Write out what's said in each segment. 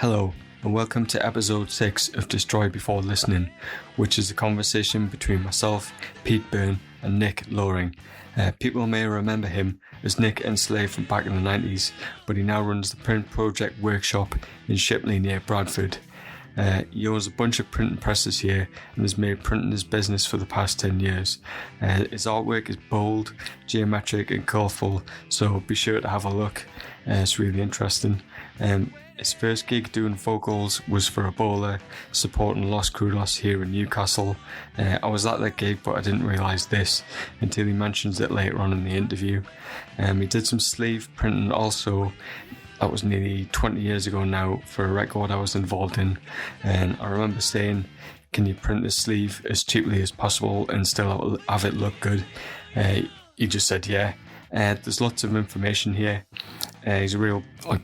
Hello, and welcome to episode 6 of Destroy Before Listening, which is a conversation between myself, Pete Byrne, and Nick Loaring. People may remember him as Nick Enslaved from back in the 90s, but he now runs the print project workshop in Shipley near Bradford. He owns a bunch of printing presses here and has made printing his business for the past 10 years. His artwork is bold, geometric and colourful, so be sure to have a look. It's really interesting. His first gig doing vocals was for Ebola, supporting Los Crudos here in Newcastle. I was at that gig, but I didn't realise this until he mentions it later on in the interview. He did some sleeve printing also. That was nearly 20 years ago now for a record I was involved in. And I remember saying, can you print this sleeve as cheaply as possible and still have it look good? He just said, yeah. There's lots of information here. He's a real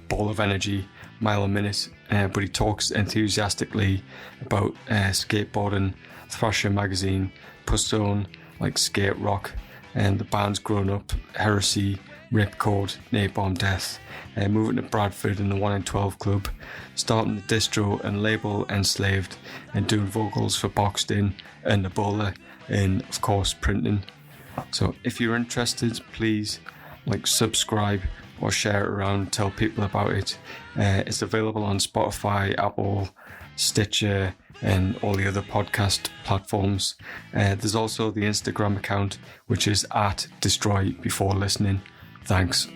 ball of energy, mile a minute, but he talks enthusiastically about skateboarding, Thrasher magazine, Pustone, like skate rock, and the band's grown up, Heresy, Ripcord, Napalm Death, moving to Bradford in the 1 in 12 club, starting the distro and label Enslaved, and doing vocals for Boxed In and Ebola, and of course printing. So if you're interested, please subscribe or share it around, tell people about it. It's available on Spotify, Apple, Stitcher, and all the other podcast platforms. There's also the Instagram account, which is at Destroy Before Listening. Thanks.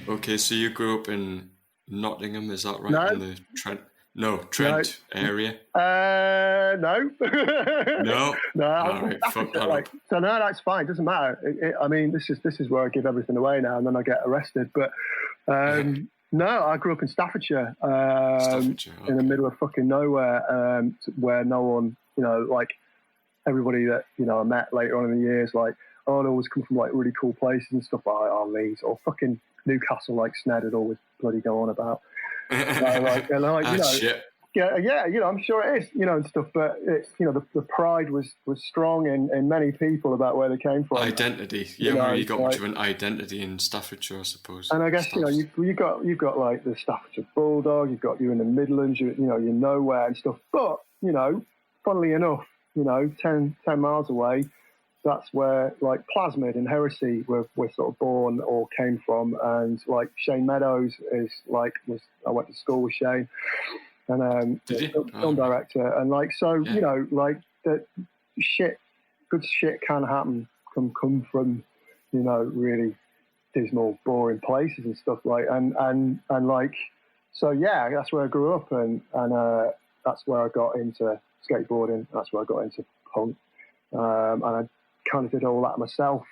Okay, so you grew up in Nottingham, is that right? No. In the Trent area? No. No? No. All right, fuck that up. So no, that's fine. It doesn't matter. I mean, this is where I give everything away now, and then I get arrested. But no, I grew up in Staffordshire, Okay. in the middle of fucking nowhere, where no one, everybody that I met later on in the years, they always come from really cool places and stuff like Leeds or fucking Newcastle, Sned had always bloody go on about. Shit. Yeah, I'm sure it is, and stuff, but it's, the pride was strong in many people about where they came from. Identity, yeah, you got much of an identity in Staffordshire, I suppose. And I guess, you've got the Staffordshire Bulldog, you've got you in the Midlands, you're nowhere and stuff, but, funnily enough, 10 miles away, that's where Plasmid and Heresy were sort of born or came from, and Shane Meadows is I went to school with Shane, and film director, and that good shit can happen, come from really dismal, boring places and stuff so yeah, that's where I grew up, and that's where I got into skateboarding, that's where I got into punk, and I kind of did all that myself,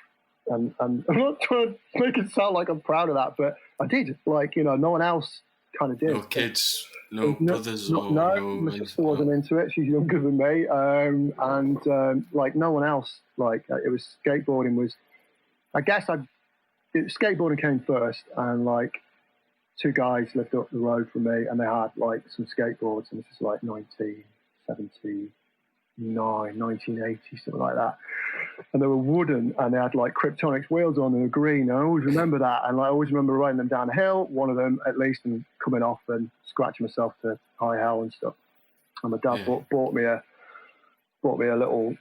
and I'm not trying to make it sound like I'm proud of that, but I did. No one else kind of did. No kids, no brothers, no. My sister wasn't into it. She's younger than me, and no one else. It was skateboarding was. I guess skateboarding came first, and two guys lived up the road from me, and they had some skateboards, and this is 1979, 1980, something like that. And they were wooden, and they had Kryptonics wheels on, and they were green. And I always remember that, and I always remember riding them down a hill, one of them at least, and coming off and scratching myself to high hell and stuff. And my dad bought me a little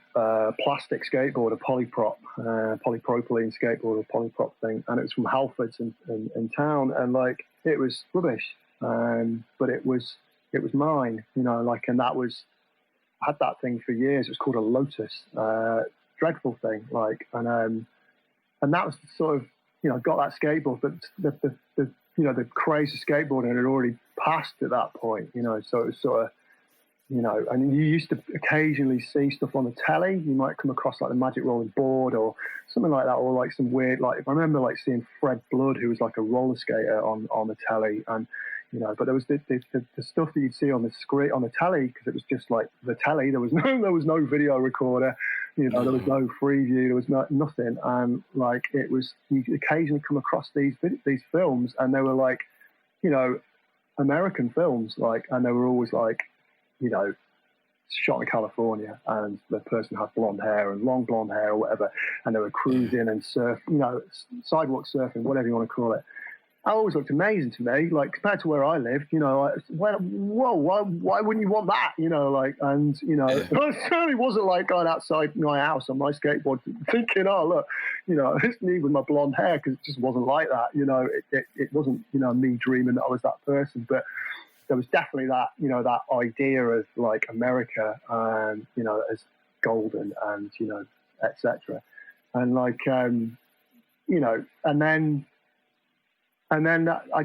plastic skateboard, a polypropylene skateboard, a polyprop thing, and it was from Halfords in town, and it was rubbish, but it was mine, and that was. I had that thing for years. It was called a Lotus, dreadful thing. And that was sort of, I got that skateboard, but the craze of skateboarding had already passed at that point, so it was sort of, and you used to occasionally see stuff on the telly. You might come across the Magic Rolling Board or something like that, or some weird, I remember seeing Fred Blood, who was a roller skater on the telly, and but there was the stuff that you'd see on the screen on the telly, because it was just the telly. There was no video recorder, there was no Freeview, there was nothing, and it was, you occasionally come across these films, and they were American films, and they were always shot in California, and the person had blonde hair and long blonde hair or whatever, and they were cruising and sidewalk surfing, whatever you want to call it. It always looked amazing to me, like compared to where I lived, why wouldn't you want that, and it certainly wasn't like going outside my house on my skateboard thinking, oh, look, it's me with my blonde hair, because it just wasn't like that, it wasn't, me dreaming that I was that person, but there was definitely that, that idea of like America, as golden and, etc. And like, and then I,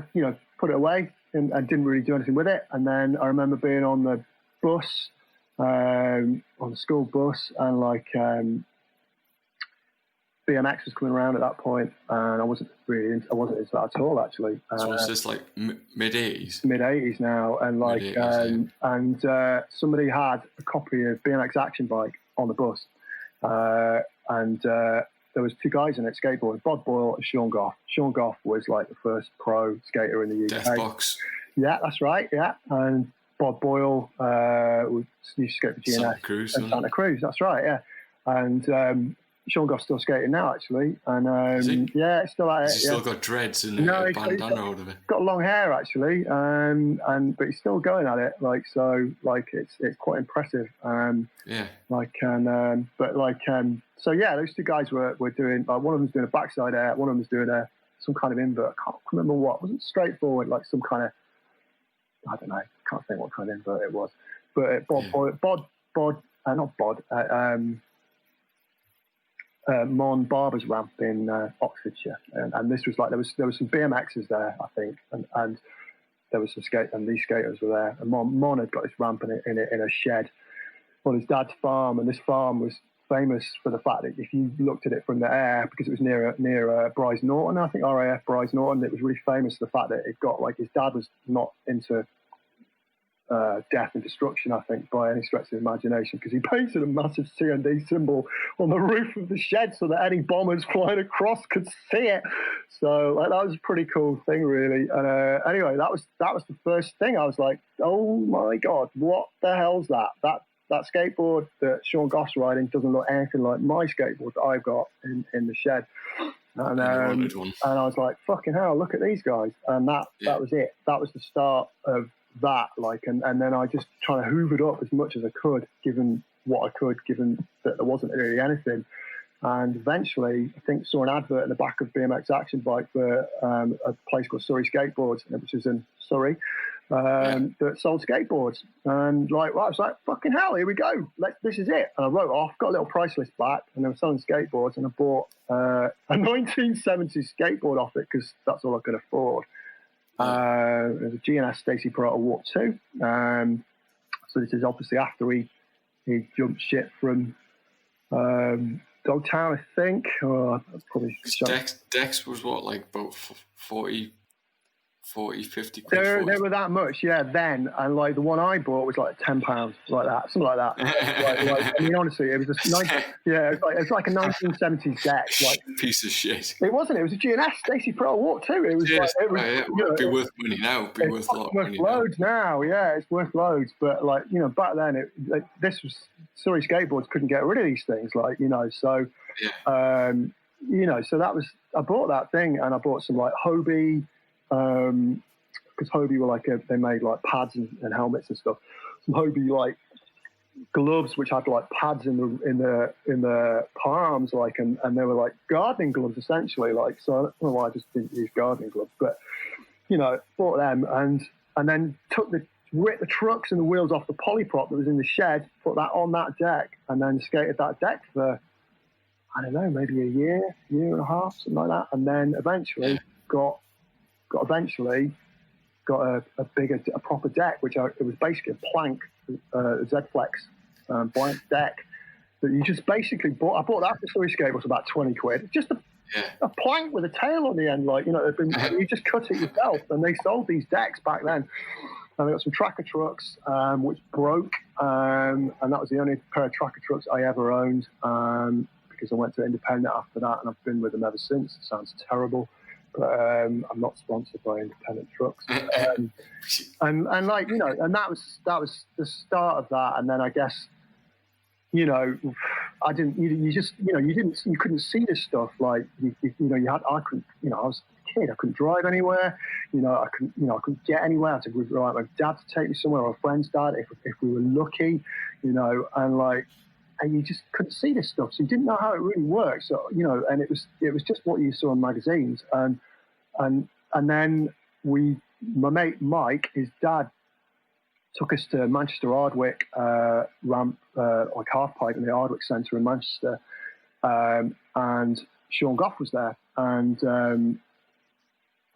put it away and didn't really do anything with it. And then I remember being on the bus, on the school bus, and like BMX was coming around at that point, and I wasn't into that at all, actually. So it's just like mid-80s? Mid-80s now, and like, and somebody had a copy of BMX Action Bike on the bus, and there was two guys in it skateboarding, Bob Boyle and Sean Goff. Sean Goff was like the first pro skater in the UK. Deathbox. Yeah, that's right, yeah. And Bob Boyle used to skate for GNS. Santa Cruz, that's right, yeah. And Sean Goff's still skating now, actually. And yeah, it's still at it. Has he still got dreads and a bandana out of it? Got long hair, actually, but he's still going at it. Like, so, like, it's quite impressive. Yeah. Like, so yeah, those two guys were doing. Like, one of them's doing a backside air. One of them's doing some kind of invert. I can't remember what. It wasn't straightforward. Like some kind of, I don't know. Can't think what kind of invert it was. But Mon Barber's ramp in Oxfordshire, and this was like there was some BMXers there, I think, and there was some these skaters were there, and Mon had got this ramp in a shed on his dad's farm, and this farm was famous for the fact that if you looked at it from the air, because it was near Bryce Norton, I think RAF Bryce Norton, it was really famous for the fact that it got, like, his dad was not into death and destruction, I think, by any stretch of the imagination, because he painted a massive CND symbol on the roof of the shed so that any bombers flying across could see it. So like, that was a pretty cool thing, really. And anyway, that was the first thing. I was like, oh my God, what the hell's that? That skateboard that Sean Goff's riding doesn't look anything like my skateboard that I've got in the shed. And I was like, fucking hell, look at these guys. And that was it. That was the start of that, like, and then I just trying to hoover it up as much as I could, given what I could, given that there wasn't really anything. And eventually, I think saw an advert in the back of BMX Action Bike for a place called Surrey Skateboards, which is in Surrey, that sold skateboards. And like, well, I was like, fucking hell, here we go. This is it. And I wrote off, got a little price list back, and they were selling skateboards, and I bought a 1970s skateboard off it because that's all I could afford. There's a GNS Stacey Peralta Warp 2. So this is obviously after he jumped ship from Dogtown, I think. Probably Dex was what, like about 40, 50 quid? They were that much, yeah, then. And like the one I bought was like £10, like that, something like that. like, I mean, honestly, it was just it was like a 1970s deck. Like, piece of shit. It wasn't. It was a GNS Stacey Peralta Warp 2. It was it'd be worth money now. It'd be worth a lot of money loads now. Yeah, it's worth loads. But like, back then, this was Surrey Skateboards couldn't get rid of these things. Like, so so that was, I bought that thing, and I bought some like Hobie. Because Hobie were like they made like pads and helmets and stuff. Some Hobie like gloves which had like pads in the palms, like, and they were like gardening gloves essentially. Like, so I don't know why I just didn't use gardening gloves, but bought them and then ripped the trucks and the wheels off the polyprop that was in the shed, put that on that deck, and then skated that deck for, I don't know, maybe a year and a half, something like that, and then eventually got a proper deck, it was basically a plank, Z-Flex blank deck that you just basically bought. I bought that for Surrey Skateboards for about 20 quid. Just a plank with a tail on the end, like, you just cut it yourself. And they sold these decks back then. And they got some tracker trucks, which broke, and that was the only pair of tracker trucks I ever owned, because I went to independent after that, and I've been with them ever since. It sounds terrible. but I'm not sponsored by independent trucks. And like, you know, and that was the start of that. And then I guess, you know, I didn't, you couldn't see this stuff. Like, I couldn't, you know, I was a kid, I couldn't drive anywhere, I couldn't get anywhere. I had to rely on my dad to take me somewhere, or a friend's dad, if we were lucky, and you just couldn't see this stuff. So you didn't know how it really worked. So, and it was just what you saw in magazines. And then my mate Mike, his dad, took us to Manchester Ardwick ramp, like half pipe in the Ardwick Centre in Manchester, and Sean Goff was there, and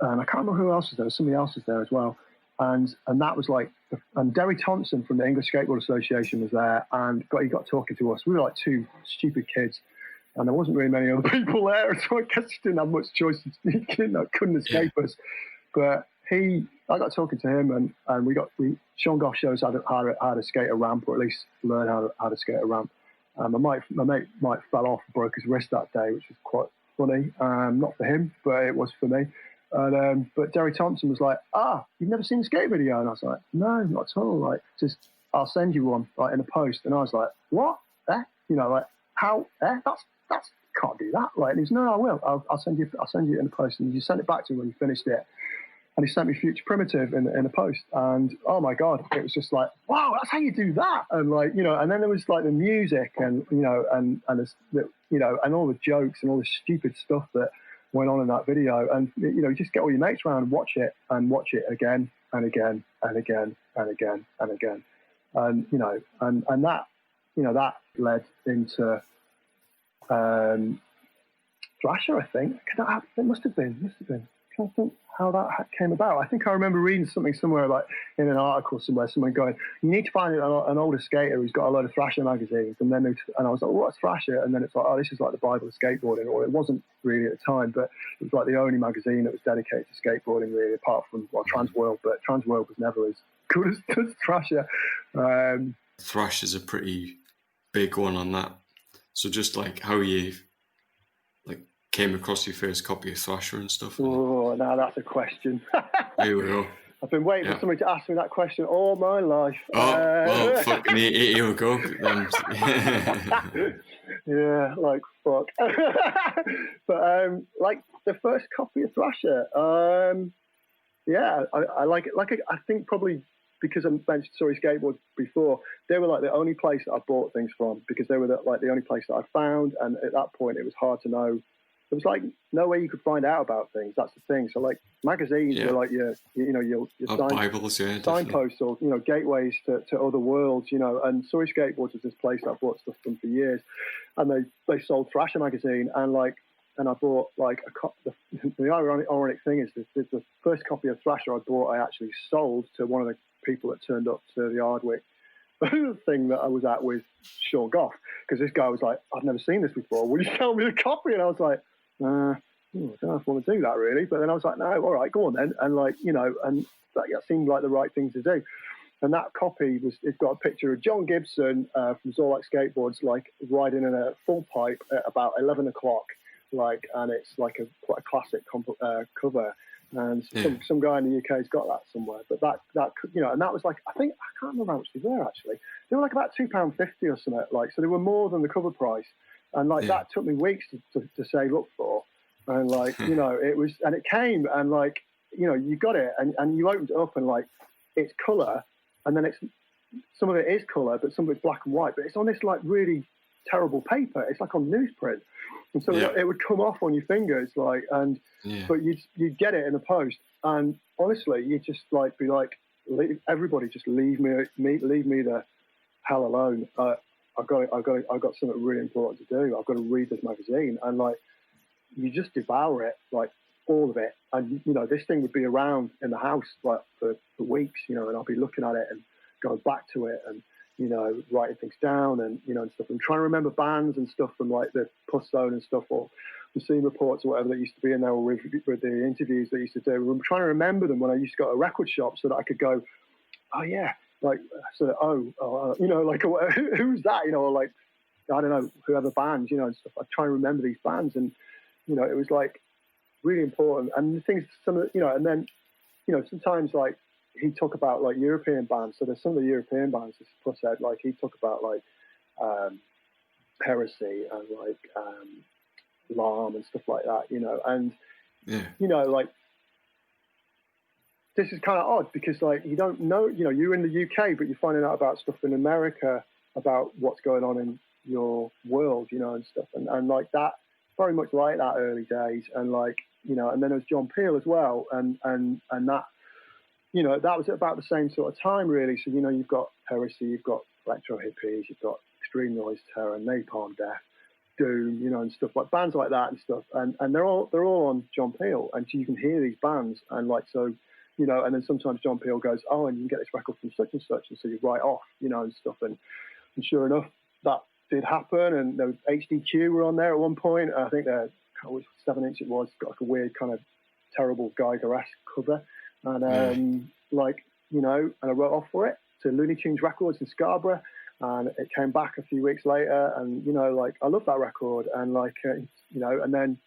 I can't remember who else was there. Somebody else was there as well, and that was like, and Derry Thompson from the English Skateboard Association was there, and he got talking to us. We were like two stupid kids, and there wasn't really many other people there, so I guess he didn't have much choice. He couldn't escape us, but I got talking to him, and Sean Goff showed us how to skate a ramp, or at least learn how to skate a ramp. My mate Mike fell off and broke his wrist that day, which was quite funny. Not for him, but it was for me. But Derry Thompson was like, you've never seen the skate video? And I was like, no, not at all. Like, just, I'll send you one, like, in a post. And I was like, what? Like, how? That's can't do that. Like, and he's, no, I will. I'll send you it in a post. And you sent it back to him when you finished it. And he sent me Future Primitive in a post, and oh my God, it was just like, wow, that's how you do that. And like, and then there was like the music, and and all the jokes and all the stupid stuff that went on in that video, and you just get all your mates around and watch it again and again and again and again and again, and and that that led into Thrasher, I think. It must have been. I can't think how that came about. I think I remember reading something somewhere, like in an article somewhere, someone going, you need to find an older skater who's got a load of Thrasher magazines. And then I was like, what's Thrasher? And then it's like, this is like the Bible of skateboarding. Or it wasn't really at the time, but it was like the only magazine that was dedicated to skateboarding, really, apart from, Transworld. But Transworld was never as good as Thrasher. Thrash is a pretty big one on that. So just like how you came across your first copy of Thrasher and stuff. Oh, now that's a question. Here we go. I've been waiting for somebody to ask me that question all my life. Well, fucking here we go. Yeah, like, fuck. But, like, the first copy of Thrasher, I like it. Like, I think probably because I mentioned Surrey Skateboards before, they were like the only place that I bought things from, because they were the only place that I found, and at that point it was hard to know. There was like no way you could find out about things. That's the thing. So like magazines were like your Bibles, signposts, or gateways to other worlds. And Surrey Skateboards was this place I bought stuff from for years, and they sold Thrasher magazine, and I bought like the ironic thing is the first copy of Thrasher I bought, I actually sold to one of the people that turned up to the Ardwick thing that I was at with Sean Goff, because this guy was like, I've never seen this before, will you sell me the copy? And I was like, I don't know if I want to do that really, but then I was like, no, all right, go on then. And and that seemed like the right thing to do. And that copy it's got a picture of John Gibson from Zorlak Skateboards, like riding in a full pipe at about 11 o'clock, and it's like quite a classic cover. And some guy in the UK has got that somewhere. But that and that was like, I can't remember how much they were actually. They were like about £2.50 or something, so they were more than the cover price. And that took me weeks to save up for. And it was, and it came, and you got it, and you opened it up, and it's colour, and then some of it is colour, but some of it's black and white, but it's on this really terrible paper. It's like on newsprint. And so it would come off on your fingers, but you'd get it in the post. And honestly, you'd just be like, everybody just leave me the hell alone. I've got something really important to do. I've got to read this magazine. And you just devour it, all of it. And, this thing would be around in the house for weeks, and I'll be looking at it and going back to it and, writing things down and, and stuff. And trying to remember bands and stuff from the Puss Zone and stuff, or the scene reports or whatever that used to be in there, or with the interviews they used to do. I'm trying to remember them when I used to go to a record shop so that I could go, oh yeah, who's that? Or I don't know, whoever bands, and stuff. I try and remember these bands, and it was really important. And the things, some of the, and then, sometimes like he'd talk about like European bands. So there's some of the European bands, as Puss said, like he'd talk about like Heresy and like Alarm and stuff like that, and like this is kind of odd because like you don't know, you're in the UK, but you're finding out about stuff in America about what's going on in your world, and stuff, and like that, very much like that early days, and like and then there was John Peel as well, and that, that was at about the same sort of time really. So you've got Heresy, you've got Electro Hippies, you've got Extreme Noise Terror, Napalm Death, Doom, and stuff like bands like that and stuff, and they're all on John Peel, and so you can hear these bands, and like so. And then sometimes John Peel goes, oh, and you can get this record from such and such, and so you write off, and stuff. And sure enough, that did happen. And there was HDQ were on there at one point. I think they're, which 7-inch it was, got like a weird kind of terrible Geiger-esque cover. And and I wrote off for it to Looney Tunes Records in Scarborough. And it came back a few weeks later. And, I love that record. And and then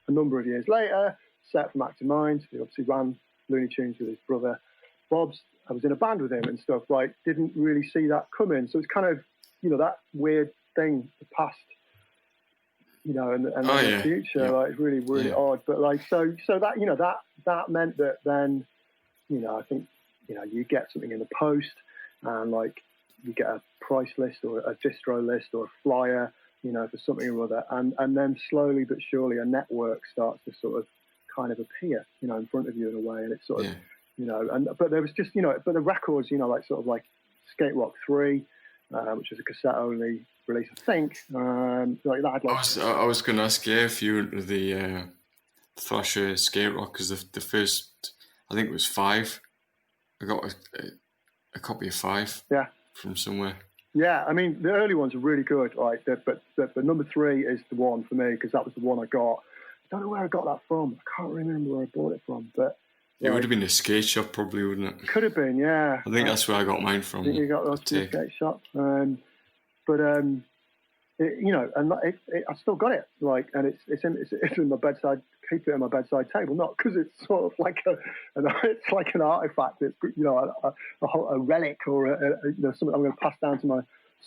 a number of years later, Set from Active Mind, he obviously ran Looney Tunes with his brother Bob's. I was in a band with him and stuff, like didn't really see that coming. So it's kind of, that weird thing, the past, and the future, like it's really, really odd. But like, so that, that meant that then, I think, you get something in the post and like you get a price list or a distro list or a flyer, for something or other. And then slowly but surely a network starts to sort of kind of appear, in front of you in a way, and it's sort of, but there was just, but the records, like sort of like Skate Rock 3, which was a cassette only release, I think, like that. I was going to ask you if you were into the Thrasher Skate Rock, because the first, I think it was 5. I got a copy of 5 from somewhere. Yeah, I mean, the early ones are really good, like, but the number 3 is the one for me, because that was the one I got. I don't know where I got that from. I can't remember where I bought it from, but it would have been a skate shop, probably, wouldn't it? Could have been, yeah. I think that's where I got mine from. I think you got those from the skate shop, but and I still got it, like, and it's in my bedside. Keep it on my bedside table, not because it's sort of like it's like an artifact. It's a relic or something I'm going to pass down to my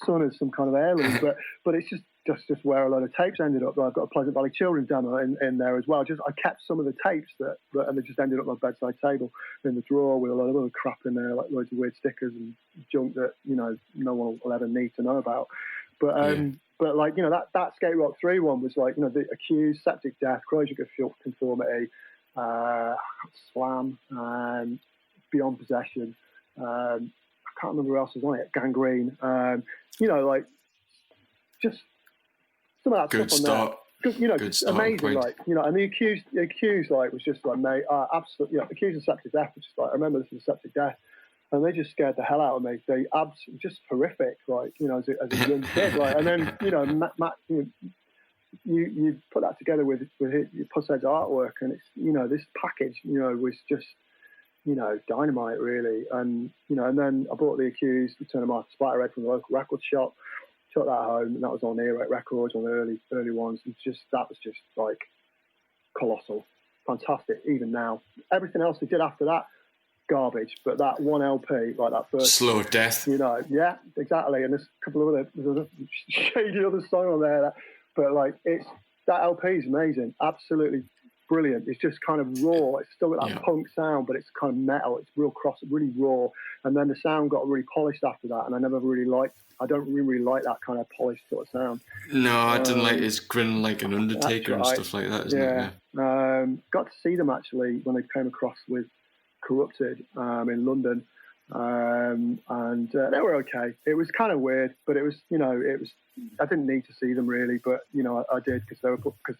son as some kind of heirloom, but it's just where a lot of tapes ended up. I've got a Pleasant Valley Children's demo in there as well. I kept some of the tapes and they just ended up on my bedside table in the drawer with a lot of other crap in there, like loads of weird stickers and junk that no one will ever need to know about. But like that Skate Rock 3 one was like the Accused, Septic Death, Corrosion of Conformity, Slam, Beyond Possession. I can't remember who else was on it. Gangrene. Like just some of that good stuff start. on there. Just amazing. Point. Like and the accused like was just like mate, absolutely. Accused of Septic Death was just like I remember this was Septic Death, and they just scared the hell out of me. They absolutely just horrific. Like as a young kid. Like and then Matt you put that together with Pushead's artwork, and it's this package was just dynamite really. And and then I bought the Accused, Return of Martha Splatterhead from the local record shop. Took that home, and that was on Earache Records, on the early ones. And that was just like colossal, fantastic. Even now, everything else they did after that, garbage. But that one LP, like that first Slow Death, yeah, exactly. And there's a couple of other shady other song on there, but like that LP is amazing, absolutely brilliant. It's just kind of raw. It's still got that punk sound, but it's kind of metal. It's really raw. And then the sound got really polished after that, and I don't really like that kind of polished sort of sound. No, I didn't like his grin like an Undertaker and stuff like that, isn't it? Yeah. Got to see them actually when they came across with Corrupted in London, and they were okay. It was kind of weird, but it was I didn't need to see them really, but I did because they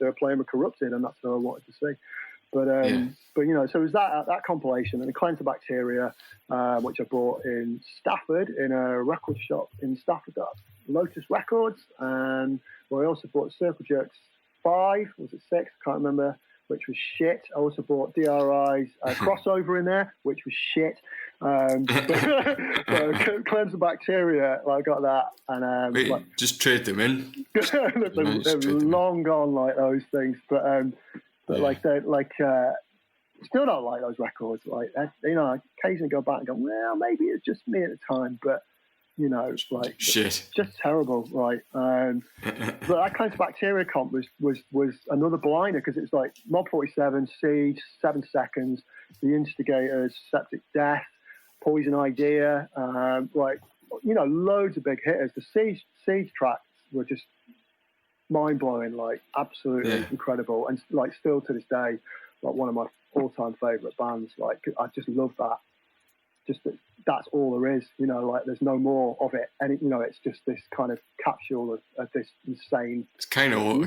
were playing with Corrupted, and that's what I wanted to see. But so it was that compilation, and the Cleanse the Bacteria, which I bought in Stafford in a record shop in Stafford, Lotus Records, and I also bought Circle Jerks 5, was it 6? Can't remember, which was shit. I also bought DRI's Crossover in there, which was shit. So Cleanse the Bacteria, I got that, and just trade them in. they're long gone, like those things, but. But like still don't like those records. Like, you know, I occasionally go back and go, well, maybe it's just me at the time, but you know, like shit, just terrible, right? But that kind of bacteria comp was another blinder because it's like Mob 47, Siege, 7 Seconds, The Instigators, Septic Death, Poison Idea, like, you know, loads of big hitters. The Siege tracks were just mind blowing, like absolutely incredible, and like still to this day, like one of my all-time favorite bands. Like, I just love that. Just that's all there is, you know. Like, there's no more of it, and you know, it's just this kind of capsule of this insane. It's kind of all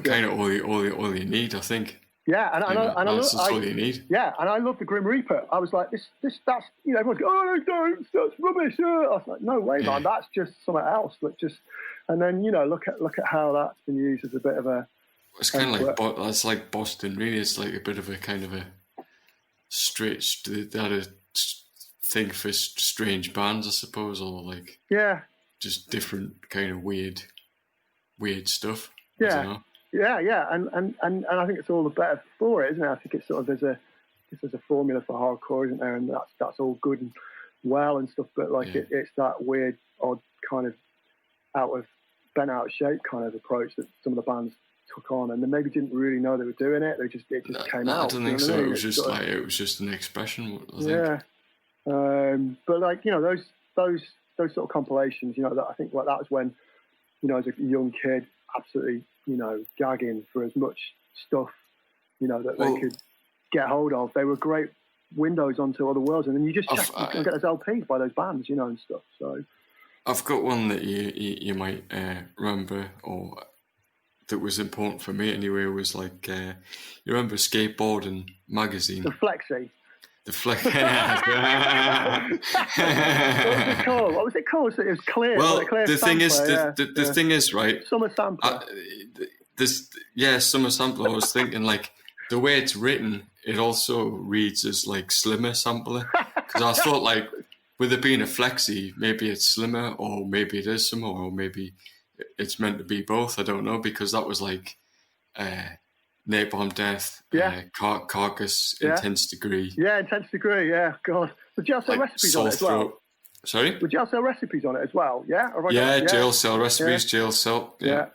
you need, I think. Yeah, and I that's all you need. Yeah, and I love the Grim Reaper. I was like, that's, you know, everyone's going, oh, don't, that's rubbish. I was like, no way, man, that's just something else. That just, and then, you know, look at how that's been used as a bit of a. It's kind of like that's like Boston, really. It's like a bit of a kind of a stretch. They had a thing for strange bands, I suppose, or like just different kind of weird stuff. Yeah. Yeah, and I think it's all the better for it, isn't it? I think it's sort of there's a formula for hardcore, isn't there? And that's all good and well and stuff, but like it's that weird, odd kind of bent out of shape kind of approach that some of the bands took on, and they maybe didn't really know they were doing it. It just came out. I don't think so. It was just like it was just an expression, I think. Yeah, but like, you know, those sort of compilations, you know, that I think like that was when, you know, as a young kid, absolutely, you know, gagging for as much stuff, you know, that they could get hold of. They were great windows onto other worlds, and then you just check, you can get those LPs by those bands, you know, and stuff. So I've got one that you might remember, or that was important for me anyway. Was like you remember Skateboarding magazine, the Flexi. The flex. What was it called? It was clear. Well, clear the thing is, sampler, the thing is, right? Summer Sampler. Summer Sampler. I was thinking, like, the way it's written, it also reads as like Slimmer Sampler. Because I thought, like, with it being a flexi, maybe it's slimmer, or maybe it is slimmer, or maybe it's meant to be both. I don't know, because that was like Napalm Death, Carcass, Intense Degree. Yeah, Intense Degree, yeah, God. Would you sell recipes on it as well? Sorry? Would you sell recipes on it as well? Yeah? Jail Cell recipes, Jail Cell. Yeah.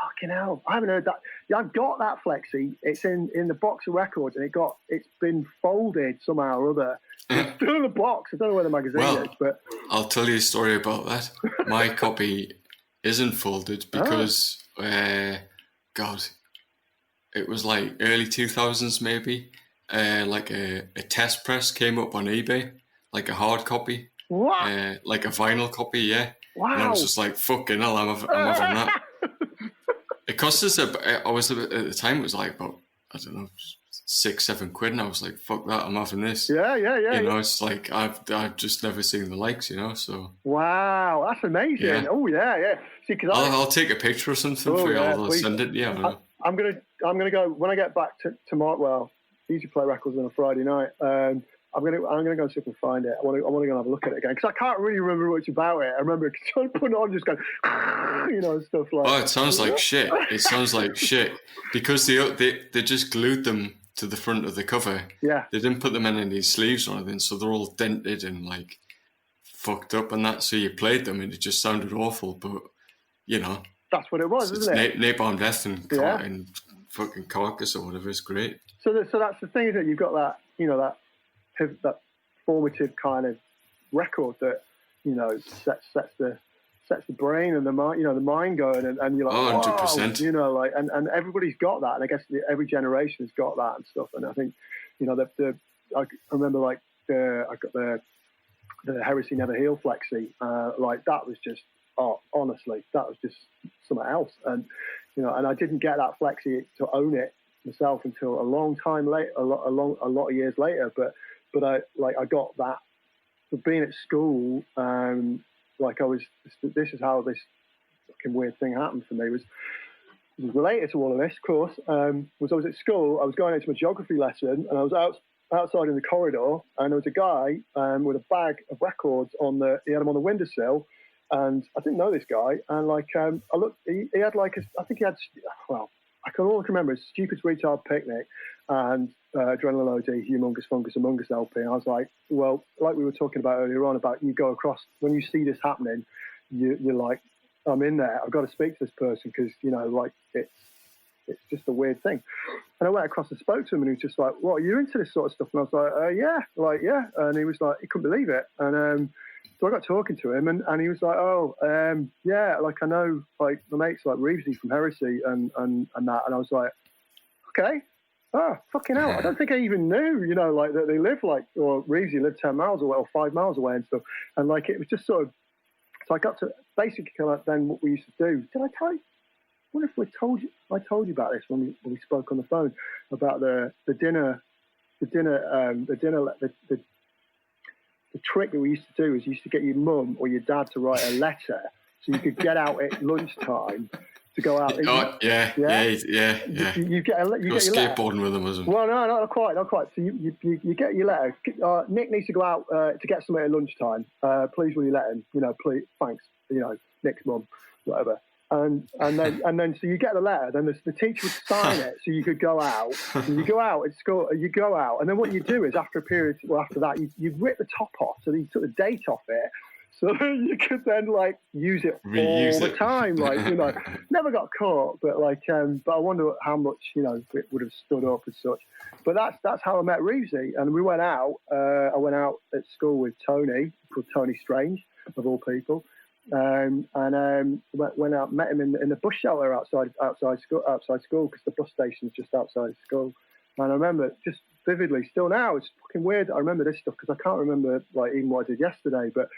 Fucking hell. I haven't heard that. Yeah, I've got that flexi. It's in the box of records, and it's been folded somehow or other. It's still in the box. I don't know where the magazine is, but I'll tell you a story about that. My copy isn't folded because God, it was like early 2000s maybe. Like a test press came up on eBay, like a hard copy. What? Like a vinyl copy, yeah. Wow. And I was just like, fucking hell, I'm having that. It cost us at the time, it was like about, I don't know, 6-7 quid, and I was like, fuck that, I'm having this. Yeah. You know, it's like, I've just never seen the likes, you know, so. Wow, that's amazing. Yeah. Oh, yeah. See, cause I'll take a picture or something for you, I'll send it, yeah. I'm gonna go, when I get back to tomorrow, well, Easy Play Records on a Friday night, I'm gonna go see if I can find it. I want to go and have a look at it again, because I can't really remember much about it. I remember putting it on, just going, you know, stuff like. Oh, it sounds like shit. It sounds like shit because they just glued them to the front of the cover. Yeah. They didn't put them in any sleeves or anything, so they're all dented and like fucked up and that. So you played them and it just sounded awful, but you know. That's what it was, isn't it? Napalm Death and fucking Carcass or whatever. It's great. So that's the thing, is that you've got that, you know, that formative kind of record that, you know, sets the brain and the mind, you know, the mind going, and you're like, 100%. You know, like, and everybody's got that, and I guess every generation has got that and stuff. And I think, you know, I remember like I got the Heresy Never Heal flexi, like that was just, honestly, that was just something else. And you know, and I didn't get that flexi to own it myself until a long time later, a lot of years later. But I got that for being at school. This is how this fucking weird thing happened for me. It was related to all of this, of course. I was at school. I was going into my geography lesson, and I was outside in the corridor, and there was a guy with a bag of records he had them on the windowsill, and I didn't know this guy. And like, I looked, he had like, I think he had, well, all I can remember is Stupid Retard Picnic and Adrenaline OD, Humongous Fungus Among Us LP. And I was like, well, like we were talking about earlier on, about you go across, when you see this happening, you're like, I'm in there. I've got to speak to this person because, you know, like it's just a weird thing. And I went across and spoke to him, and he was just like, what, are you into this sort of stuff? And I was like, yeah. And he was like, he couldn't believe it. And so I got talking to him, and he was like, yeah, like I know, like my mates like Reevesy from Heresy and that. And I was like, okay. Oh, fucking hell. I don't think I even knew, you know, like that they live like, or Reevesy lived 10 miles away or 5 miles away and stuff. And like, it was just sort of, so I got to basically kind of then what we used to do. Did I tell you? I wonder if I told you about this when we spoke on the phone about the trick that we used to do is you used to get your mum or your dad to write a letter so you could get out at lunchtime to go out. Yeah. You get your skateboarding with them or something. Well, no, not quite. So you get your letter. Nick needs to go out to get something at lunchtime. Please will you let him? You know, please, thanks. You know, Nick's mum, whatever. And then so you get the letter. Then the teacher would sign it, so you could go out. And you go out at school. You go out, and then what you do is after that, you rip the top off, so you took the date off it, so you could then like use it all the time. Like, you know, never got caught, but I wonder how much, you know, it would have stood up as such. But that's how I met Reevesy, and we went out. I went out at school with Tony, called Tony Strange, of all people. Went out, met him in the bus shelter outside school because the bus station's just outside school. And I remember just vividly, still now, it's fucking weird. I remember this stuff because I can't remember like even what I did yesterday. But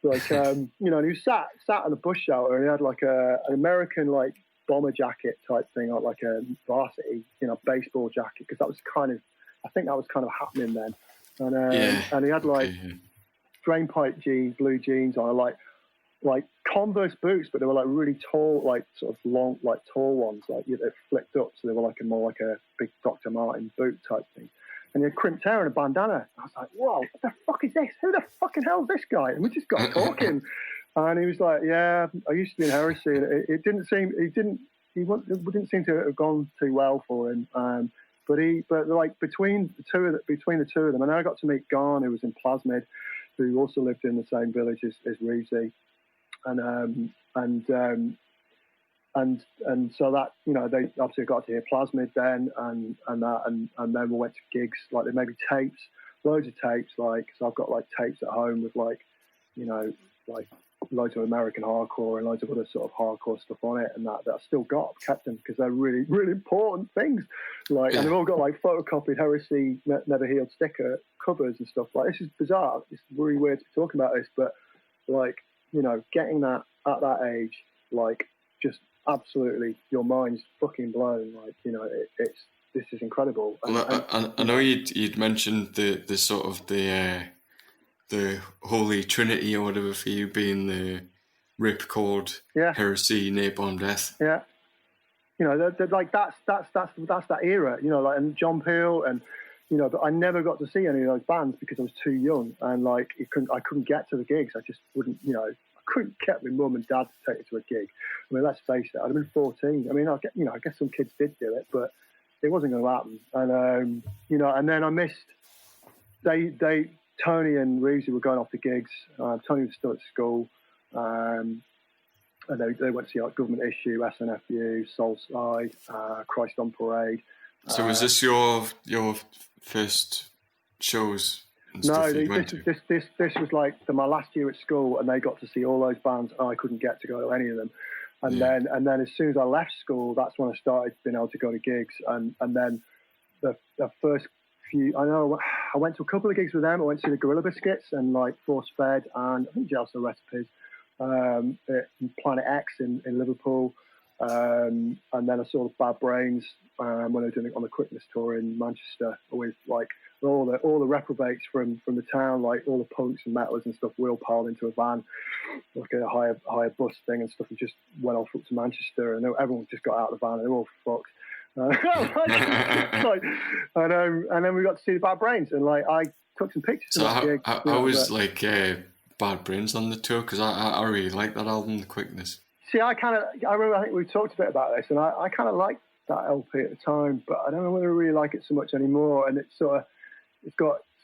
like you know, and he was sat on the bus shelter, and he had like an American like bomber jacket type thing, like a varsity, you know, baseball jacket, because that was I think that was kind of happening then. And he had like drain pipe jeans, blue jeans on, like Converse boots, but they were like really tall, like sort of long, like tall ones, like they flipped up, so they were like more like a big Dr. Martin boot type thing. And he had crimped hair and a bandana. I was like, whoa, what the fuck is this? Who the fucking hell is this guy? And we just got talking. And he was like, yeah, I used to be in Heresy. And it didn't seem to have gone too well for him. But like between the two of them, and I got to meet Garn, who was in Plasmid, who also lived in the same village as Reevesy. And so that, you know, they obviously got to hear Plasmid then, and then we went to gigs. Like, they made me tapes, loads of tapes. Like, so I've got like tapes at home with like, you know, like loads of American hardcore and loads of other sort of hardcore stuff on it, and that I still got. I've kept them because they're really, really important things. Like, and they've all got like photocopied Heresy Never Healed sticker covers and stuff. Like, this is bizarre. It's really weird to be talking about this, but like, you know, getting that at that age, like, just absolutely, your mind's fucking blown. Like, you know, this is incredible. I know you'd mentioned the sort of the Holy Trinity or whatever for you being the Ripcord, Heresy, Napalm Death. Yeah, you know, they're like that's that era. You know, like, and John Peel, and you know, but I never got to see any of those bands because I was too young, and like I couldn't get to the gigs. I just wouldn't, you know. Couldn't get my mum and dad to take it to a gig. I mean, let's face it, I'd have been 14. I mean, I guess some kids did do it, but it wasn't going to happen. And you know, and then I missed. Tony and Reevesy were going off the gigs. Tony was still at school, and they went to see like Government Issue, SNFU, Soulside, Christ on Parade. So was this your first shows? No, this was like my last year at school, and they got to see all those bands, and I couldn't get to go to any of them. And then as soon as I left school, that's when I started being able to go to gigs. And then the first few, I went to a couple of gigs with them. I went to the Gorilla Biscuits and like Force Fed, and I think Gelso Recipes, at Planet X in Liverpool. And then I saw the Bad Brains when they were doing it on the Quickness tour in Manchester with like all the reprobates from the town, like all the punks and metalers and stuff, wheel piled into a van, like a higher bus thing and stuff, and just went off up to Manchester, and everyone just got out of the van and they were all fucked. And then we got to see the Bad Brains, and like I took some pictures. So I was like Bad Brains on the tour, because I really like that album, The Quickness. See, I think we talked a bit about this, and I kind of like that LP at the time, but I don't know whether I really like it so much anymore. And it's got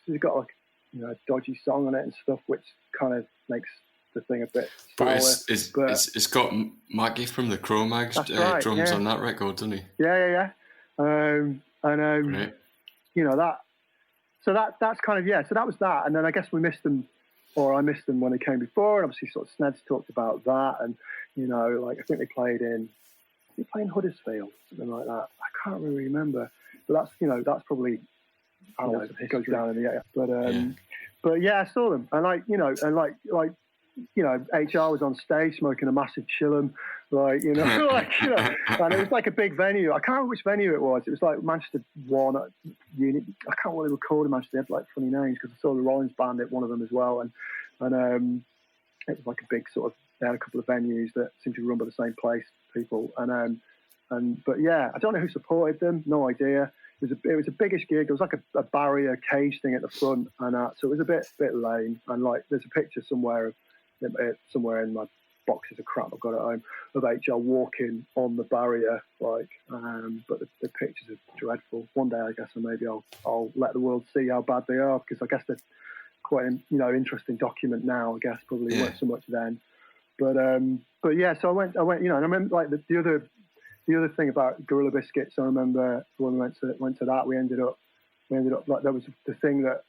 like, you know, a dodgy song on it and stuff, which kind of makes the thing a bit sour. But it's got Maggie from the Cro-Mags drums on that record, doesn't he? Yeah. You know, that's kind of, so that was that. And then I guess we missed them, or I missed them when they came before, and obviously sort of Sned's talked about that. And, you know, like I think they played in Huddersfield, something like that. I can't really remember, but that's, you know, that's probably, I don't know, it goes down in the air. But yeah, I saw them, and like, you know, and like you know, HR was on stage smoking a massive chillum, like, you know, like, you know, and it was like a big venue. I can't remember which venue it was. It was like Manchester One unit. I can't remember what they were called in Manchester. They had like funny names, because I saw the Rollins band at one of them as well, and it was like a big sort of. They had a couple of venues that seemed to run by the same place, people, but yeah, I don't know who supported them. No idea. It was a biggish gig. There was like a barrier cage thing at the front, and so it was a bit lame. And like, there's a picture somewhere in my boxes of crap I've got at home of HR walking on the barrier, like. But the pictures are dreadful. One day, I guess, maybe I'll let the world see how bad they are, because I guess they're quite an, you know, interesting document now. I guess probably weren't so much then. But yeah, so I went, you know, and I remember like the other thing about Gorilla Biscuits. I remember when we went to that, we ended up like, that was the thing that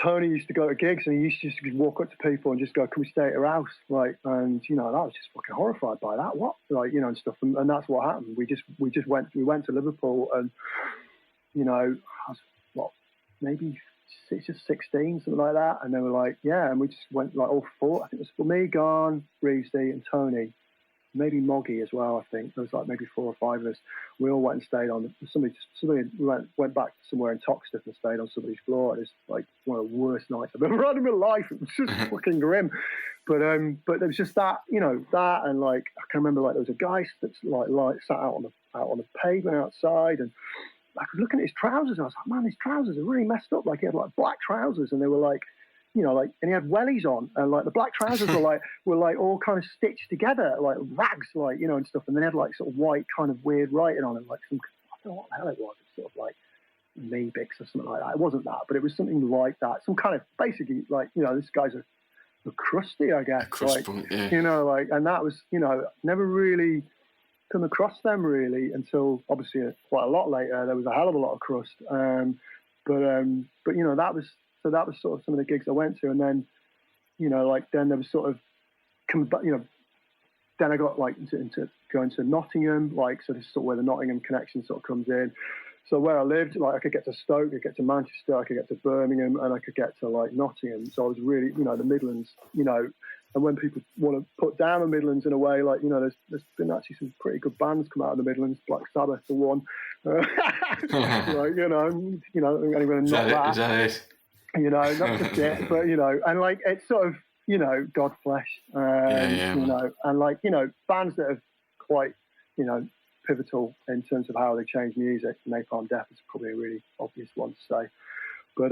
Tony used to go to gigs, and he used to just walk up to people and just go, "Can we stay at your house?" Like, and you know, I was just fucking horrified by that. What, like, you know, and stuff. And that's what happened. We went to Liverpool, and you know, I was maybe just 16, something like that, and they were like, yeah, and we just went like all four. I think it was for me, Garn, Reevesy, and Tony, maybe Moggy as well. I think there was like maybe 4 or 5 of us. We all went and stayed on. Somebody went back somewhere in Toxteth and stayed on somebody's floor. It was like one of the worst nights I've ever had in my life. It was just fucking grim. But there was just that, you know, that, and like I can remember like there was a guy that's like sat out on the pavement outside, and I was looking at his trousers, and I was like, man, his trousers are really messed up. Like, he had like black trousers, and they were like, you know, like, and he had wellies on, and like the black trousers were like all kind of stitched together, like rags, like, you know, and stuff. And then they had like sort of white kind of weird writing on it, like some, I don't know what the hell it was. It's sort of like Meebix or something like that. It wasn't that, but it was something like that. Some kind of, basically, like, you know, this guy's a crusty, I guess. Like, yeah. You know, like, and that was, you know, never really come across them really until obviously quite a lot later. There was a hell of a lot of crust, but you know, that was sort of some of the gigs I went to, and then, you know, like, then there was sort of you know, then I got like into going to Nottingham, like, so this is sort of where the Nottingham connection sort of comes in. So where I lived, like, I could get to Stoke, I could get to Manchester, I could get to Birmingham, and I could get to like Nottingham. So I was really, you know, the Midlands, you know. And when people want to put down the Midlands in a way, like, you know, there's been actually some pretty good bands come out of the Midlands, Black Sabbath for one. Like, you know, I'm going to knock that. Is that it? You know, not just it, but, you know, and like, it's sort of, you know, Godflesh, you know, and like, you know, bands that are quite, you know, pivotal in terms of how they change music. Napalm Death is probably a really obvious one to say. But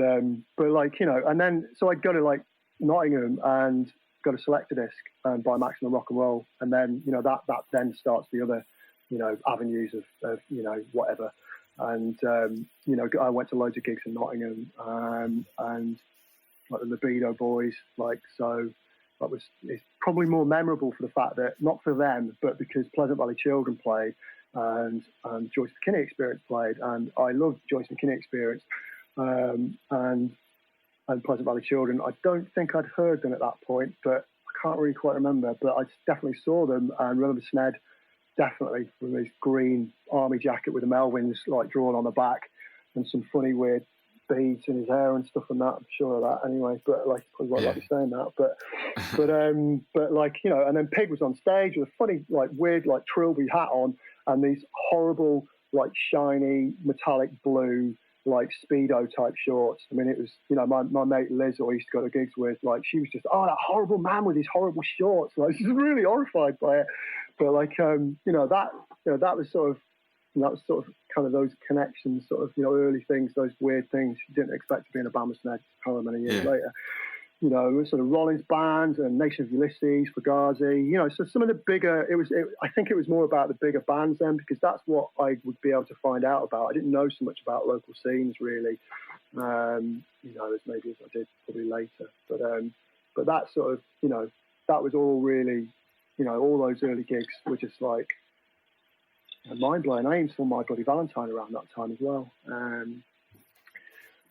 like, you know, and then, so I'd go to like Nottingham and go to Selector Disc and buy Maximum Rock and Roll, and then, you know, that then starts the other, you know, avenues of you know, whatever. And you know, I went to loads of gigs in Nottingham, and like the Libido Boys, like, so it's probably more memorable for the fact that, not for them, but because Pleasant Valley Children played, and Joyce McKinney Experience played, and I loved Joyce McKinney Experience, and Pleasant Valley Children. I don't think I'd heard them at that point, but I can't really quite remember. But I definitely saw them, and remember Sned, definitely, with his green army jacket with the Melvins like drawn on the back, and some funny weird beads in his hair and stuff and that. I'm sure of that anyway. But like, probably won't like me saying that. But like, you know, and then Pig was on stage with a funny, like, weird, like, trilby hat on, and these horrible, like, shiny metallic blue, like, Speedo type shorts. I mean, it was, you know, my mate Liz, who I used to go to gigs with, like, she was just, oh, that horrible man with his horrible shorts. Like, she's really horrified by it. But like, you know, that was sort of, you know, that was sort of kind of those connections, sort of, you know, early things, those weird things you didn't expect to be in a band with Sned however many years later. sort of Rollins bands and Nation of Ulysses, Fugazi, so some of the bigger, I think it was more about the bigger bands then, because that's what I would be able to find out about. I didn't know so much about local scenes really, as maybe as I did probably later. But that sort of, that was all really, all those early gigs were just like mind blowing. I aimed for My Bloody Valentine around that time as well,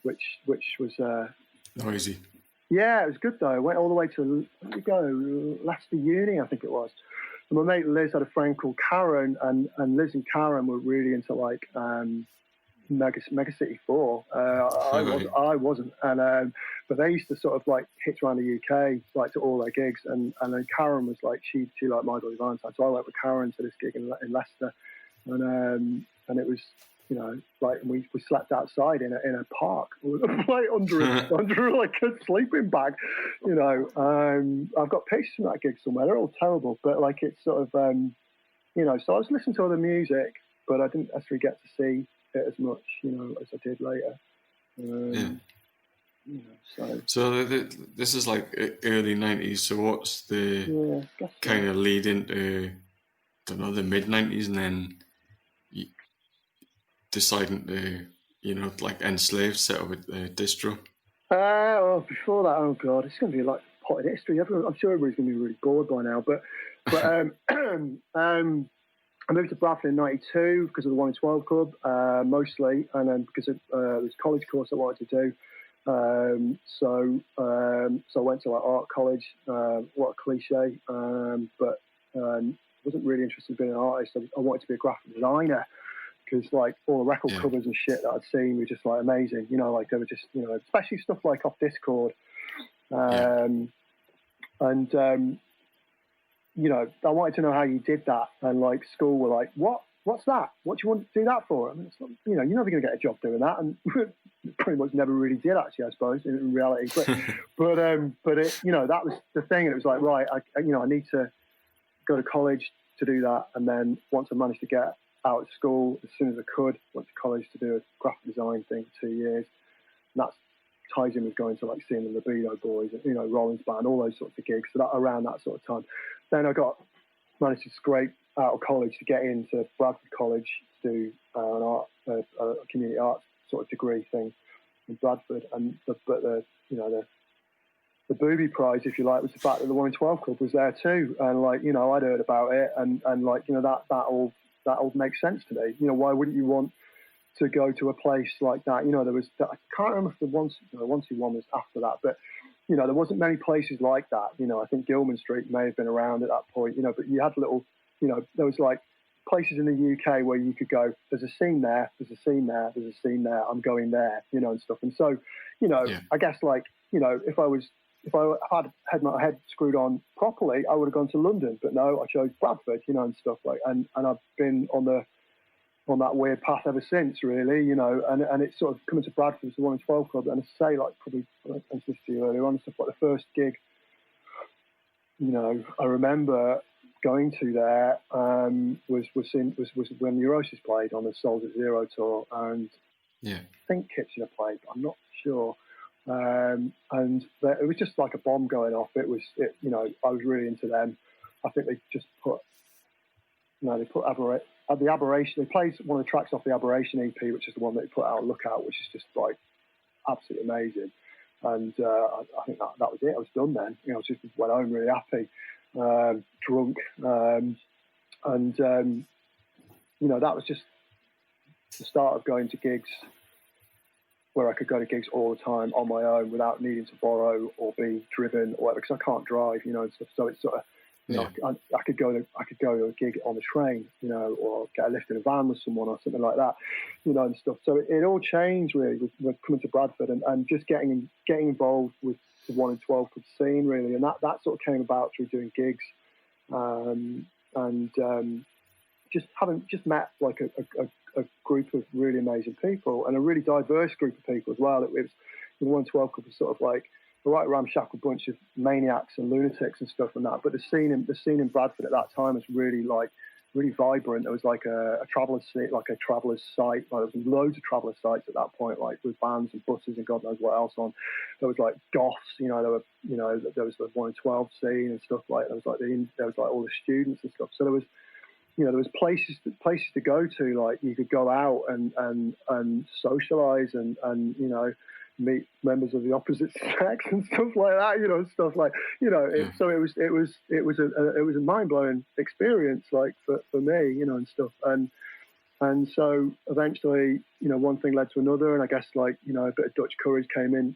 which was noisy. Yeah, it was good though. I went all the way to Leicester Uni, I think it was. And my mate Liz had a friend called Karen, and Liz and Karen were really into like Mega City 4. I wasn't, and but they used to sort of like hit around the UK, like to all their gigs, and then Karen was like she liked My Bloody Valentine, so I went with Karen to this gig in Leicester, and it was. Like we slept outside in a park, like under like a sleeping bag. I've got pictures from that gig somewhere. They're all terrible, but like it's sort of, so I was listening to other music, but I didn't actually get to see it as much, as I did later. So this is like early 90s. So what's the kind of lead into, the mid 90s, and then deciding to, like Enslaved, set up a distro? Well, before that, oh God, it's going to be like potted history. I'm sure everybody's going to be really bored by now. But I moved to Bradford in '92 because of the 1 in 12 club, mostly, and then because of this college course I wanted to do. So I went to like art college. What a cliche, but wasn't really interested in being an artist. I wanted to be a graphic designer. Because like all the record covers and shit that I'd seen were just like amazing, like they were just, especially stuff like off Discord. And I wanted to know how you did that. And like school were like, what's that? What do you want to do that for? I mean, it's not, you're never going to get a job doing that. And pretty much never really did actually, I suppose, in reality. But it, that was the thing. And it was like, right, I need to go to college to do that. And then once I managed to get out of school as soon as I could, went to college to do a graphic design thing for 2 years. And that ties in with going to like seeing the Libido Boys, Rollins Band, all those sorts of gigs. So that around that sort of time. Then I managed to scrape out of college to get into Bradford College to do a community arts sort of degree thing in Bradford. And the booby prize, if you like, was the fact that the 1 in 12 club was there too. And like, I'd heard about it, and like, that all makes sense to me. Why wouldn't you want to go to a place like that? There was, I can't remember if the one was after that, but there wasn't many places like that. I think Gilman Street may have been around at that point. But you had little, there was like places in the UK where you could go. There's a scene there. There's a scene there. There's a scene there. I'm going there. And stuff. And so, I guess like if I had my head screwed on properly, I would have gone to London. But no, I chose Bradford, and stuff like, and I've been on that weird path ever since, really, and it's sort of coming to Bradford as the 1 in 12 club. And I say, like, probably, I mentioned to you earlier on, stuff like the first gig, I remember going to there was when Neurosis played on the Souls at Zero tour, and I think Kitchener played, but I'm not sure. And it was just like a bomb going off. I was really into them. I think they just put the Aberration. They played one of the tracks off the Aberration EP, which is the one that they put out, Lookout, which is just like absolutely amazing. And I think that was it. I was done then. I just went home really happy, drunk, and that was just the start of going to gigs where I could go to gigs all the time on my own without needing to borrow or be driven or whatever, because I can't drive, and stuff. So it's sort of, I could go to a gig on the train, or get a lift in a van with someone or something like that, and stuff. So it all changed really with coming to Bradford and just getting involved with the 1 in 12 club scene really, and that sort of came about through doing gigs, just met like a group of really amazing people and a really diverse group of people as well. It was the 1 in 12 club was sort of like a right ramshackle bunch of maniacs and lunatics and stuff and that. But the scene in Bradford at that time was really like really vibrant. There was like a traveller's site, like there was loads of traveller sites at that point, like with bands and buses and God knows what else on. There was like goths, there was the 1 in 12 scene and stuff like. There was like all the students and stuff. So there was, there was places to go to. Like you could go out and socialise and meet members of the opposite sex and stuff like that, stuff like, so it was a mind-blowing experience, like for me, and stuff. And so eventually, one thing led to another, and I guess like, a bit of Dutch courage came into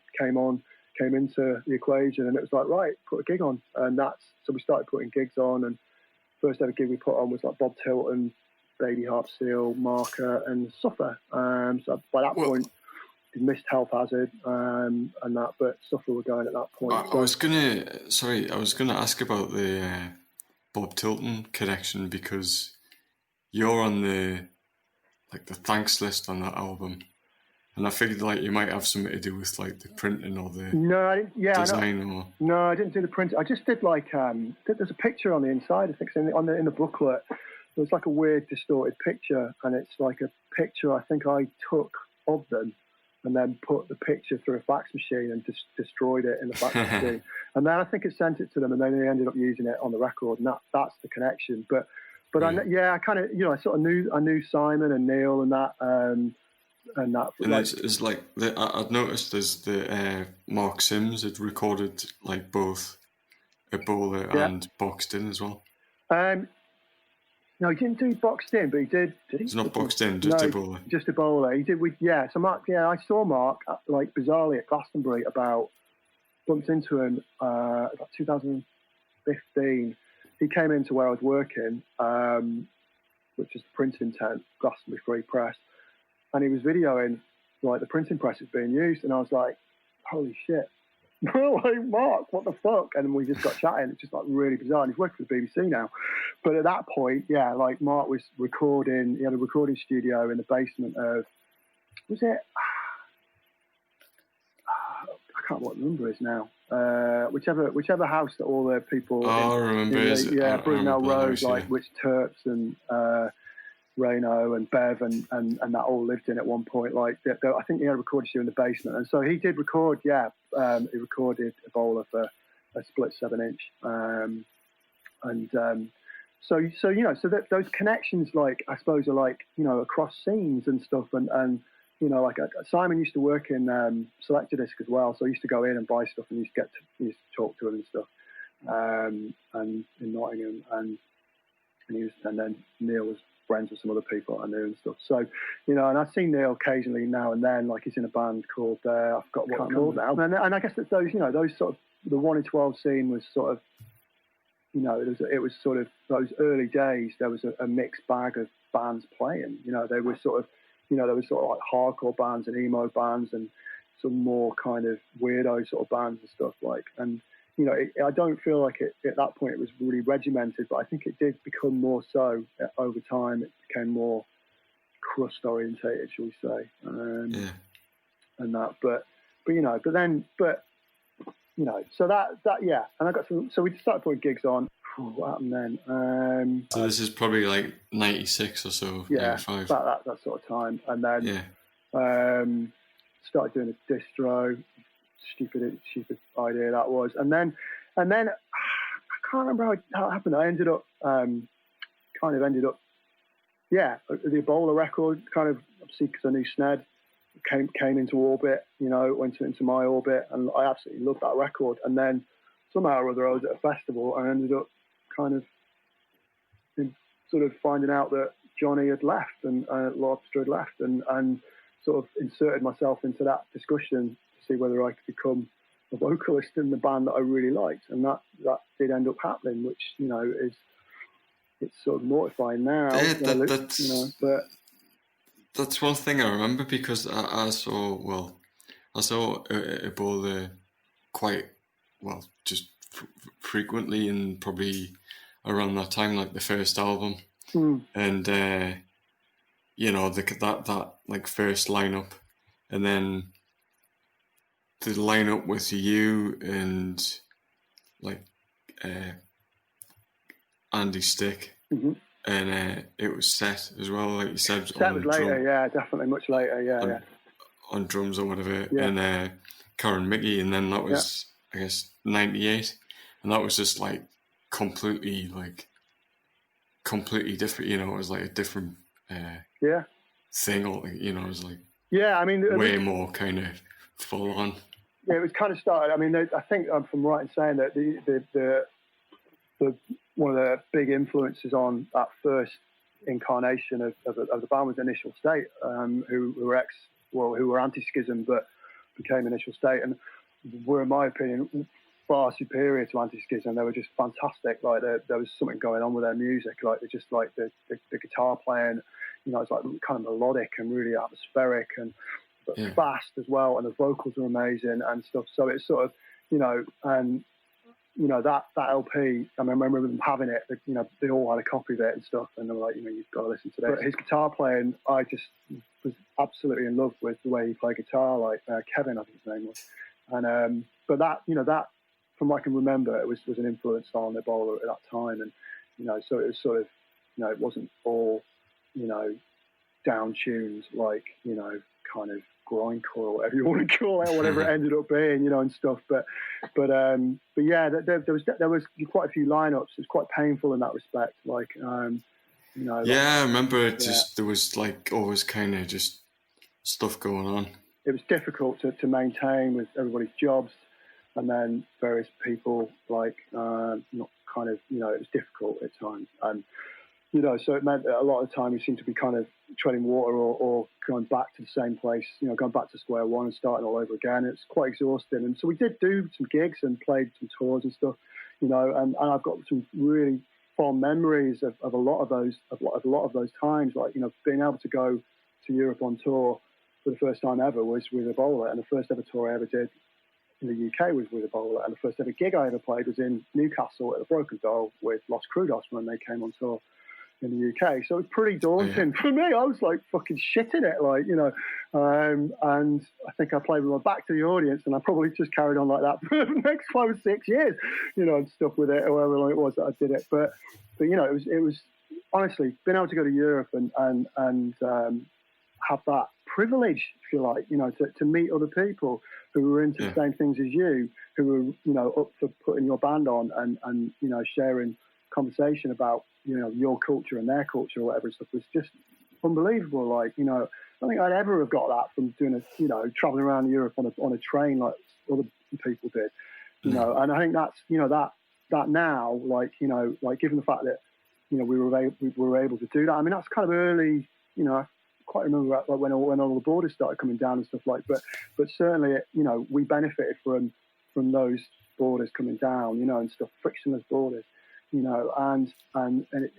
the equation, and it was like, right, put a gig on. And so we started putting gigs on, and first ever gig we put on was like Bob Tilton, Baby Harp Seal, Marker, and Suffer. So by that point, missed Health Hazard and that, but Suffer were going at that point. I was gonna ask about the Bob Tilton connection, because you're on the thanks list on that album, and I figured like you might have something to do with like the printing or the design. No, I didn't do the print. I just did like there's a picture on the inside. I think it's in the booklet. There's like a weird distorted picture, and it's like a picture I think I took of them, and then put the picture through a fax machine and destroyed it in the fax machine. And then I think it sent it to them, and then they ended up using it on the record, and that's the connection. But I kind of, I sort of knew Simon and Neil and that, and that. And it's like, I'd noticed there's the Mark Sims had recorded like both Ebola and Boxed In as well. No, he didn't do Boxed In, but he did he? It's not Boxed In, just Ebola. Just Ebola. He did so Mark, I saw Mark, like, bizarrely at Glastonbury bumped into him, about 2015. He came into where I was working, which is the printing tent, Glastonbury Free Press, and he was videoing, like, the printing press is being used, and I was like, holy shit. Like, Mark, what the fuck? And we just got chatting. It's just like really bizarre. And he's working for the BBC now. But at that point, like Mark was recording. He had a recording studio in the basement of, was it? I can't remember what the number is now. Whichever house that all the people. I remember. Brunel Road, like which Terps and Reno and Bev and that all lived in at one point. Like, I think he had a recording studio in the basement, and so he did record. He recorded Ebola for a split 7-inch, so those connections, like, I suppose, are like, across scenes and stuff, and like Simon used to work in Selector Disc as well, so I used to go in and buy stuff, and used to talk to him and stuff, and in Nottingham, and then Neil was friends with some other people I knew and stuff. So, and I've seen Neil occasionally now and then, like he's in a band called, I forgot what it's called now. And I guess that those sort of, the 1 in 12 scene was sort of, it was sort of those early days, there was a mixed bag of bands playing. They were sort of, there was sort of like hardcore bands and emo bands and some more kind of weirdo sort of bands and stuff like, and I don't feel like at that point it was really regimented, but I think it did become more so over time. It became more crust orientated, shall we say? And that, but so that and I got some. So we started putting gigs on. What happened then? So this is probably like 96 or so. Yeah, 95. About that sort of time, and then started doing a distro. Stupid idea that was, and then I can't remember how it happened. I ended up the Ebola record, kind of, obviously because I knew Sned, came into orbit, went into my orbit, and I absolutely loved that record. And then somehow or other I was at a festival and I ended up kind of sort of finding out that Johnny had left and Lobster had left, and sort of inserted myself into that discussion to see whether I could become a vocalist in the band that I really liked, and that did end up happening, which it's sort of mortifying now. Yeah, that's one thing I remember, because I saw Ebola quite well, just frequently, and probably around that time, like the first album, and that like first lineup, and then the lineup with you and like Andy Stick, and it was set as well, like you said. Set was later, yeah, definitely much later, yeah. On drums or whatever, yeah. and Karen Mickey, and then that was, I guess, 98, and that was just like completely different, you know, it was like a different thing, or, you know, it was like way more kind of full on. Yeah, it was kind of started. I mean, I think I'm right in saying that the one of the big influences on that first incarnation of the band was Initial State, who were anti-schism but became Initial State, and were, in my opinion, far superior to anti-schism. They were just fantastic. Like there was something going on with their music. Like they just like the guitar playing, you know, it's like kind of melodic and really atmospheric and fast as well, and the vocals are amazing and stuff. So it's sort of, you know, and you know that LP. I remember them having it. You know, they all had a copy of it and stuff, and they were like, you know, you've got to listen to this. But his guitar playing, I just was absolutely in love with the way he played guitar. Like Kevin, I think his name was, and but that, you know, that from what I can remember, it was an influence on Ebola at that time, and you know, so it was sort of, you know, it wasn't all, you know, down tunes like, you know, kind of grindcore or whatever you want to call it, or whatever it ended up being, you know, and stuff. But yeah, there was quite a few lineups. It was quite painful in that respect. Like, you know. Yeah, I remember just there was like always kind of just stuff going on. It was difficult to maintain with everybody's jobs, and then various people like not kind of, you know, it was difficult at times, and you know, so it meant that a lot of the time we seemed to be kind of treading water or going back to the same place, you know, going back to square one and starting all over again. It's quite exhausting. And so we did do some gigs and played some tours and stuff, you know, and I've got some really fond memories of a lot of those times, like, you know, being able to go to Europe on tour for the first time ever was with Ebola, and the first ever tour I ever did in the UK was with Ebola, and the first ever gig I ever played was in Newcastle at the Broken Doll with Los Crudos when they came on tour in the UK. So it was pretty daunting for me. I was like fucking shitting it, like, you know, and I think I played with my back to the audience, and I probably just carried on like that for the next 5 or 6 years, you know, and stuff with it, or however long it was that I did it. But you know, it was honestly being able to go to Europe and have that privilege, if you like, you know, to meet other people who were into the same things as you, who were, you know, up for putting your band on and you know, sharing conversation about, you know, your culture and their culture or whatever stuff was just unbelievable. Like, you know, I don't think I'd ever have got that from doing you know, traveling around Europe on a train like other people did, you know. And I think that's, you know, that now, like, you know, like given the fact that, you know, we were able to do that. I mean, that's kind of early, you know. I quite remember like when all the borders started coming down and stuff like. But certainly, you know, we benefited from those borders coming down, you know, and stuff, frictionless borders. You know, and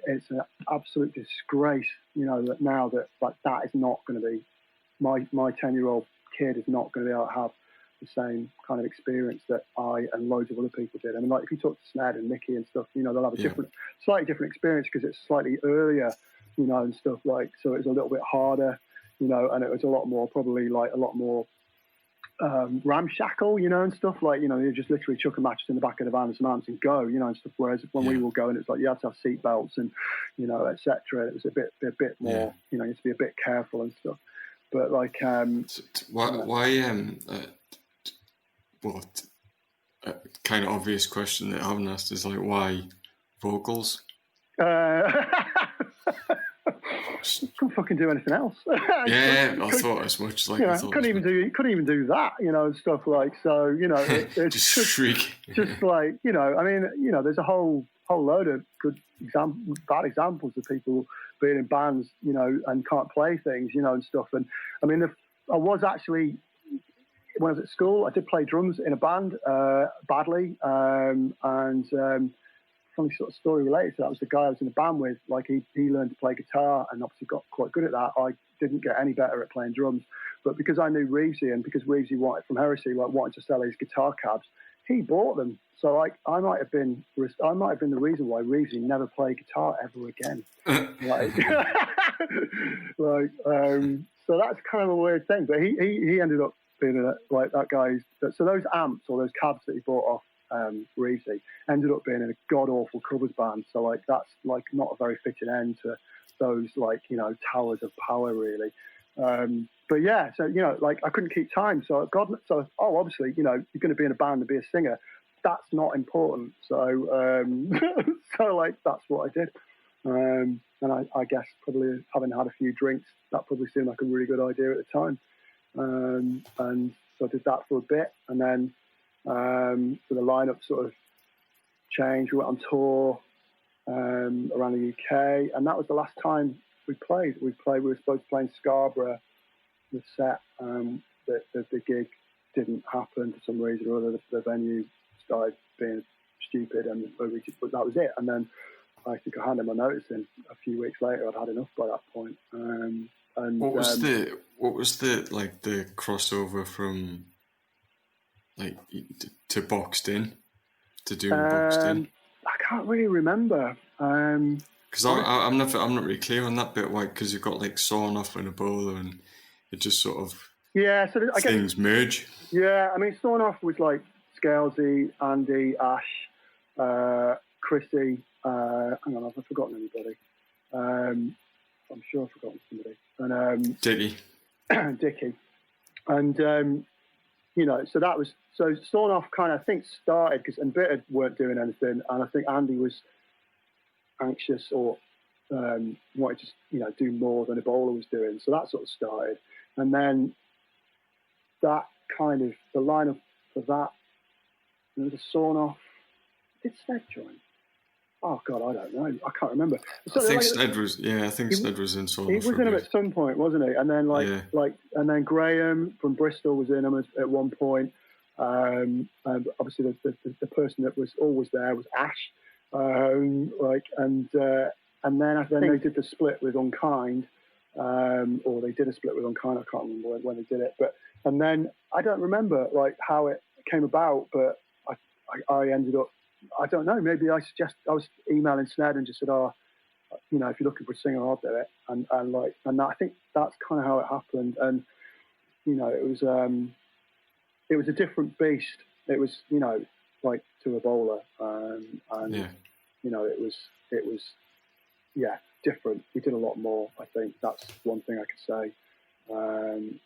it's an absolute disgrace, you know, that now that like that is not going to be my 10-year-old kid is not going to be able to have the same kind of experience that I and loads of other people did. I mean, like if you talk to Sned and Mickey and stuff, you know, they'll have a slightly different experience because it's slightly earlier, you know, and stuff like. So it's a little bit harder, you know, and it was a lot more ramshackle, you know, and stuff like, you know, you just literally chuck a mattress in the back of the van and some ants and go, you know, and stuff. Whereas when we were going, it's like you had to have seat belts and, you know, etc. It was a bit more, you know, you had to be a bit careful and stuff. But like, kind of obvious question that I haven't asked is like, why vocals? Couldn't fucking do anything else. I thought as much. Like, you know, couldn't even do that, you know, and stuff like. So, you know, it's just shriek. Just like, you know, I mean, you know, there's a whole load of bad examples of people being in bands, you know, and can't play things, you know, and stuff. And I mean, I was actually, when I was at school, I did play drums in a band badly, and funny sort of story related to that was the guy I was in the band with. Like he learned to play guitar and obviously got quite good at that. I didn't get any better at playing drums, but because I knew Reevesy and because Reevesy from Heresy wanted to sell his guitar cabs, he bought them. So I might have been the reason why Reevesy never played guitar ever again. So that's kind of a weird thing. But he ended up being like that guy. So those amps or those cabs that he bought off Reevesy. Ended up being in a god-awful covers band, so like that's like not a very fitting end to those like, you know, towers of power really. But yeah, so, you know, like I couldn't keep time, obviously, you know, you're going to be in a band and be a singer. That's not important. So so like that's what I did. And I guess probably having had a few drinks, that probably seemed like a really good idea at the time. And so I did that for a bit, and then so the lineup sort of changed. We went on tour around the UK, and that was the last time we played. We were supposed to play in Scarborough, the set. The gig didn't happen for some reason or other. The venue started being stupid, and but that was it. And then I think I handed my notice in a few weeks later. I'd had enough by that point. And what was the like the crossover from like to Boxed In to doing Boxed In? I can't really remember. Because I'm not really clear on that bit. Why? Because you've got like Sawn Off and Ebola, and it just sort of things merge. Yeah, I mean Sawn Off was like Scalesy, Andy, Ash, Chrissy. Hang on, I've forgotten anybody. I'm sure I've forgotten somebody. And Dickie. Dickie. And you know, so that was Sawn Off kind of I think started and Bitter weren't doing anything, and I think Andy was anxious or wanted to, you know, do more than Ebola was doing. So that sort of started, and then that kind of the lineup for that. There was a Sawn Off. Did Sned join? Oh God, I don't know. I can't remember. So, I think Sned was. Yeah, I think Sned was in Sawn Off. He was in them at some point, wasn't he? And then and then Graham from Bristol was in them at one point. And obviously the person that was always there was Ash. And then I think they did the split with Unkind, or they did a split with Unkind. I can't remember when they did it, and then I don't remember like how it came about, but I ended up, I don't know, maybe I was emailing Sned and just said, you know, if you're looking for a singer, I'll do it, and I think that's kind of how it happened, and you know, it was a different beast. It was, you know, like to Ebola, and you know, it was different. We did a lot more. I think that's one thing I could say.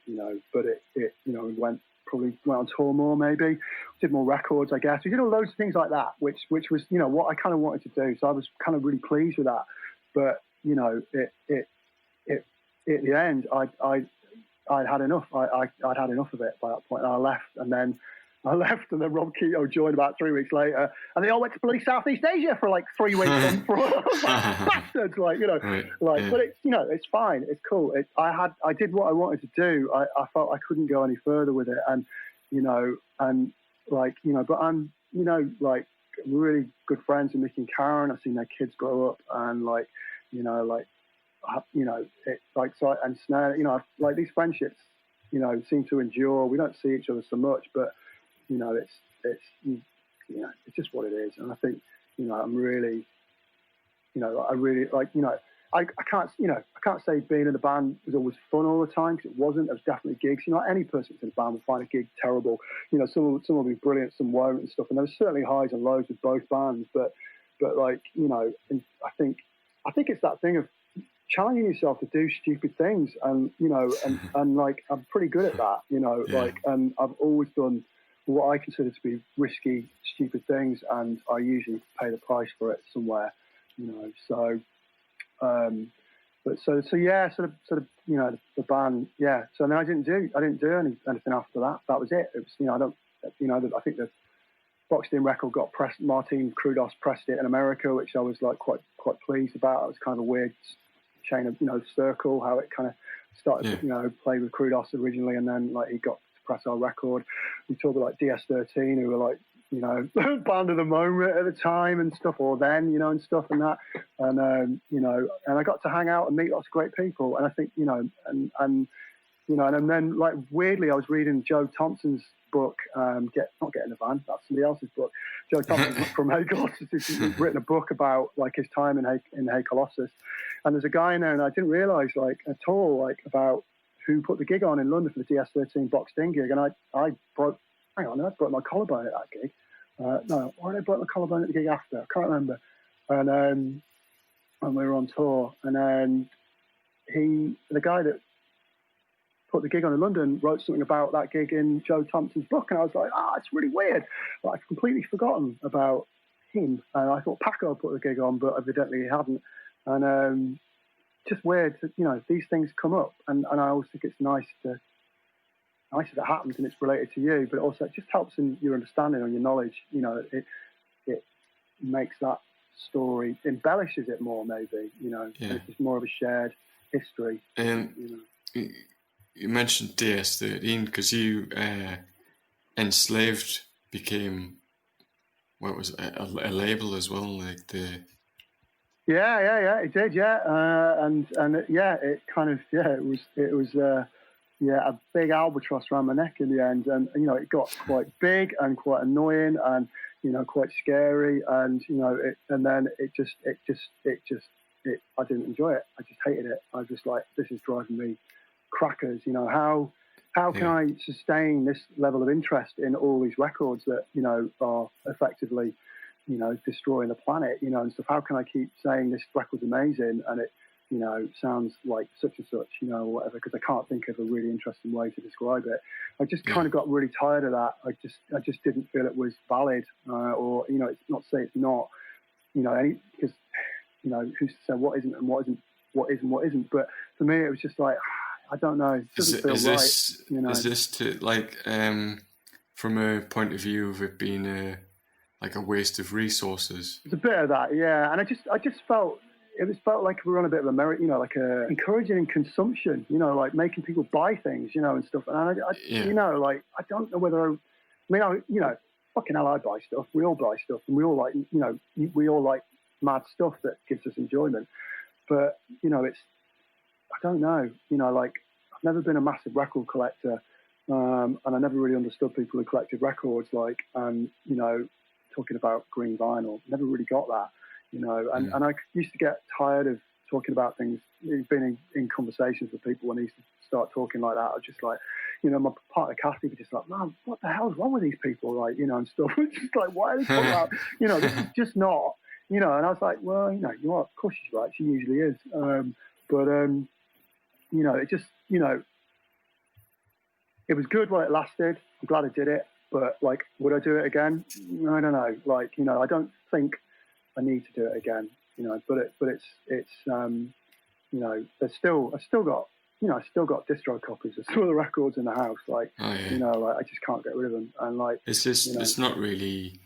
You know, but it you know, we went on tour more, maybe did more records, I guess. We did all loads of things like that, which was, you know, what I kind of wanted to do. So I was kind of really pleased with that. But you know, it at the end, I'd had enough. I'd had enough of it by that point, and I left, and then Rob Keto joined about 3 weeks later, and they all went to bloody Southeast Asia for like 3 weeks. Bastards, like, you know, but it's, you know, it's fine, it's cool. I did what I wanted to do. I felt I couldn't go any further with it, and you know, and like, you know, but I'm, you know, like really good friends with Nick and Karen. I've seen their kids grow up, and like, you know, it's like, so, and Snare, you know, like these friendships, you know, seem to endure. We don't see each other so much, but you know, it's you know, it's just what it is. And I think, you know, I'm really, you know, I really like, you know, I can't say being in the band was always fun all the time, because it wasn't. There was definitely gigs. You know, any person that's in a band will find a gig terrible. You know, some will be brilliant, some won't and stuff. And there was certainly highs and lows with both bands. But like, you know, and I think it's that thing of challenging yourself to do stupid things, and you know, and like I'm pretty good at that. You know, like, and I've always done what I consider to be risky, stupid things, and I usually pay the price for it somewhere. You know, so. But so yeah, sort of, you know, the band, yeah. So then I didn't do anything after that. That was it. It was, you know, I think the Boxed In record got pressed. Martin Crudos pressed it in America, which I was like quite pleased about. It was kind of a weird chain of, you know, circle, how it kind of started, you know, playing with Crudos originally, and then like he got to press our record. We talked about like DS13, who were like, you know, band of the moment at the time and stuff, or then, you know, and stuff and that. And, you know, and I got to hang out and meet lots of great people. And I think, you know, and you know, and then like weirdly, I was reading Joe Thompson's book, not Get in the Van, that's somebody else's book. Joe Thompson from Hey Colossus, he's written a book about like his time in Hey Colossus. And there's a guy in there, and I didn't realise like at all, like about who put the gig on in London for the DS13 Boxed In gig. And I broke my collarbone at that gig. No, or they broke my collarbone at the gig after. I can't remember. And we were on tour, and then the guy that put the gig on in London wrote something about that gig in Joe Thompson's book, and I was like, it's really weird. But I've completely forgotten about him, and I thought Paco put the gig on, but evidently he hadn't. And just weird, these things come up, and I always think it's nice if it happens and it's related to you, but also it just helps in your understanding or your knowledge. It makes that story, embellishes it more, maybe. And it's just more of a shared history. You mentioned DS13 because you Enslaved became, what was it, a label as well, like the. Yeah, it did, it kind of, it was a big albatross around my neck in the end, and it got quite big and quite annoying and quite scary, and and then it just I didn't enjoy it. I just hated it. I was just like, this is driving me crackers. How can I sustain this level of interest in all these records that are effectively destroying the planet, and stuff? How can I keep saying this record's amazing and it sounds like such and such, or whatever, because I can't think of a really interesting way to describe it. I just kind of got really tired of that. I just didn't feel it was valid, or it's not to say it's not, because who's to say what isn't and what isn't. But for me, it was just like, I don't know. It doesn't feel right. Is this to like from a point of view of it being like a waste of resources? It's a bit of that, yeah. And I just felt. It felt like we were on a bit of a merit, like encouraging consumption, like making people buy things, and stuff. And I don't know whether, fucking hell, I buy stuff. We all buy stuff, and we all like mad stuff that gives us enjoyment. But I don't know, I've never been a massive record collector, and I never really understood people who collected records, talking about green vinyl. Never really got that. And I used to get tired of talking about things, being in conversations with people when I used to start talking like that. I was just like, my partner Kathy was just like, man, what the hell's wrong with these people? And stuff. It's just like, why are they talking about, this is just not, and I was like, well, you are, of course she's right. She usually is. It just, it was good while it lasted. I'm glad I did it. But would I do it again? I don't know. I don't think I need to do it again, but it's I've still got distro copies of some of the records in the house, I just can't get rid of them, and it's just it's not really.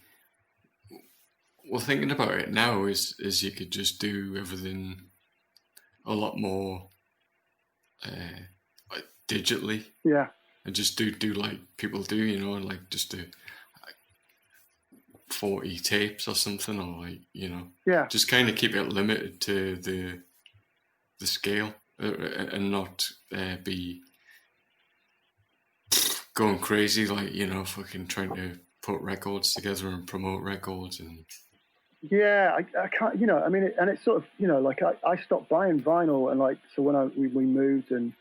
Well, thinking about it now is you could just do everything a lot more digitally, and just do like people do, just do 40 tapes or something, or just kind of keep it limited to the scale, and not be going crazy, fucking trying to put records together and promote records. And I can't, and it's sort of, I stopped buying vinyl, and so when we moved, and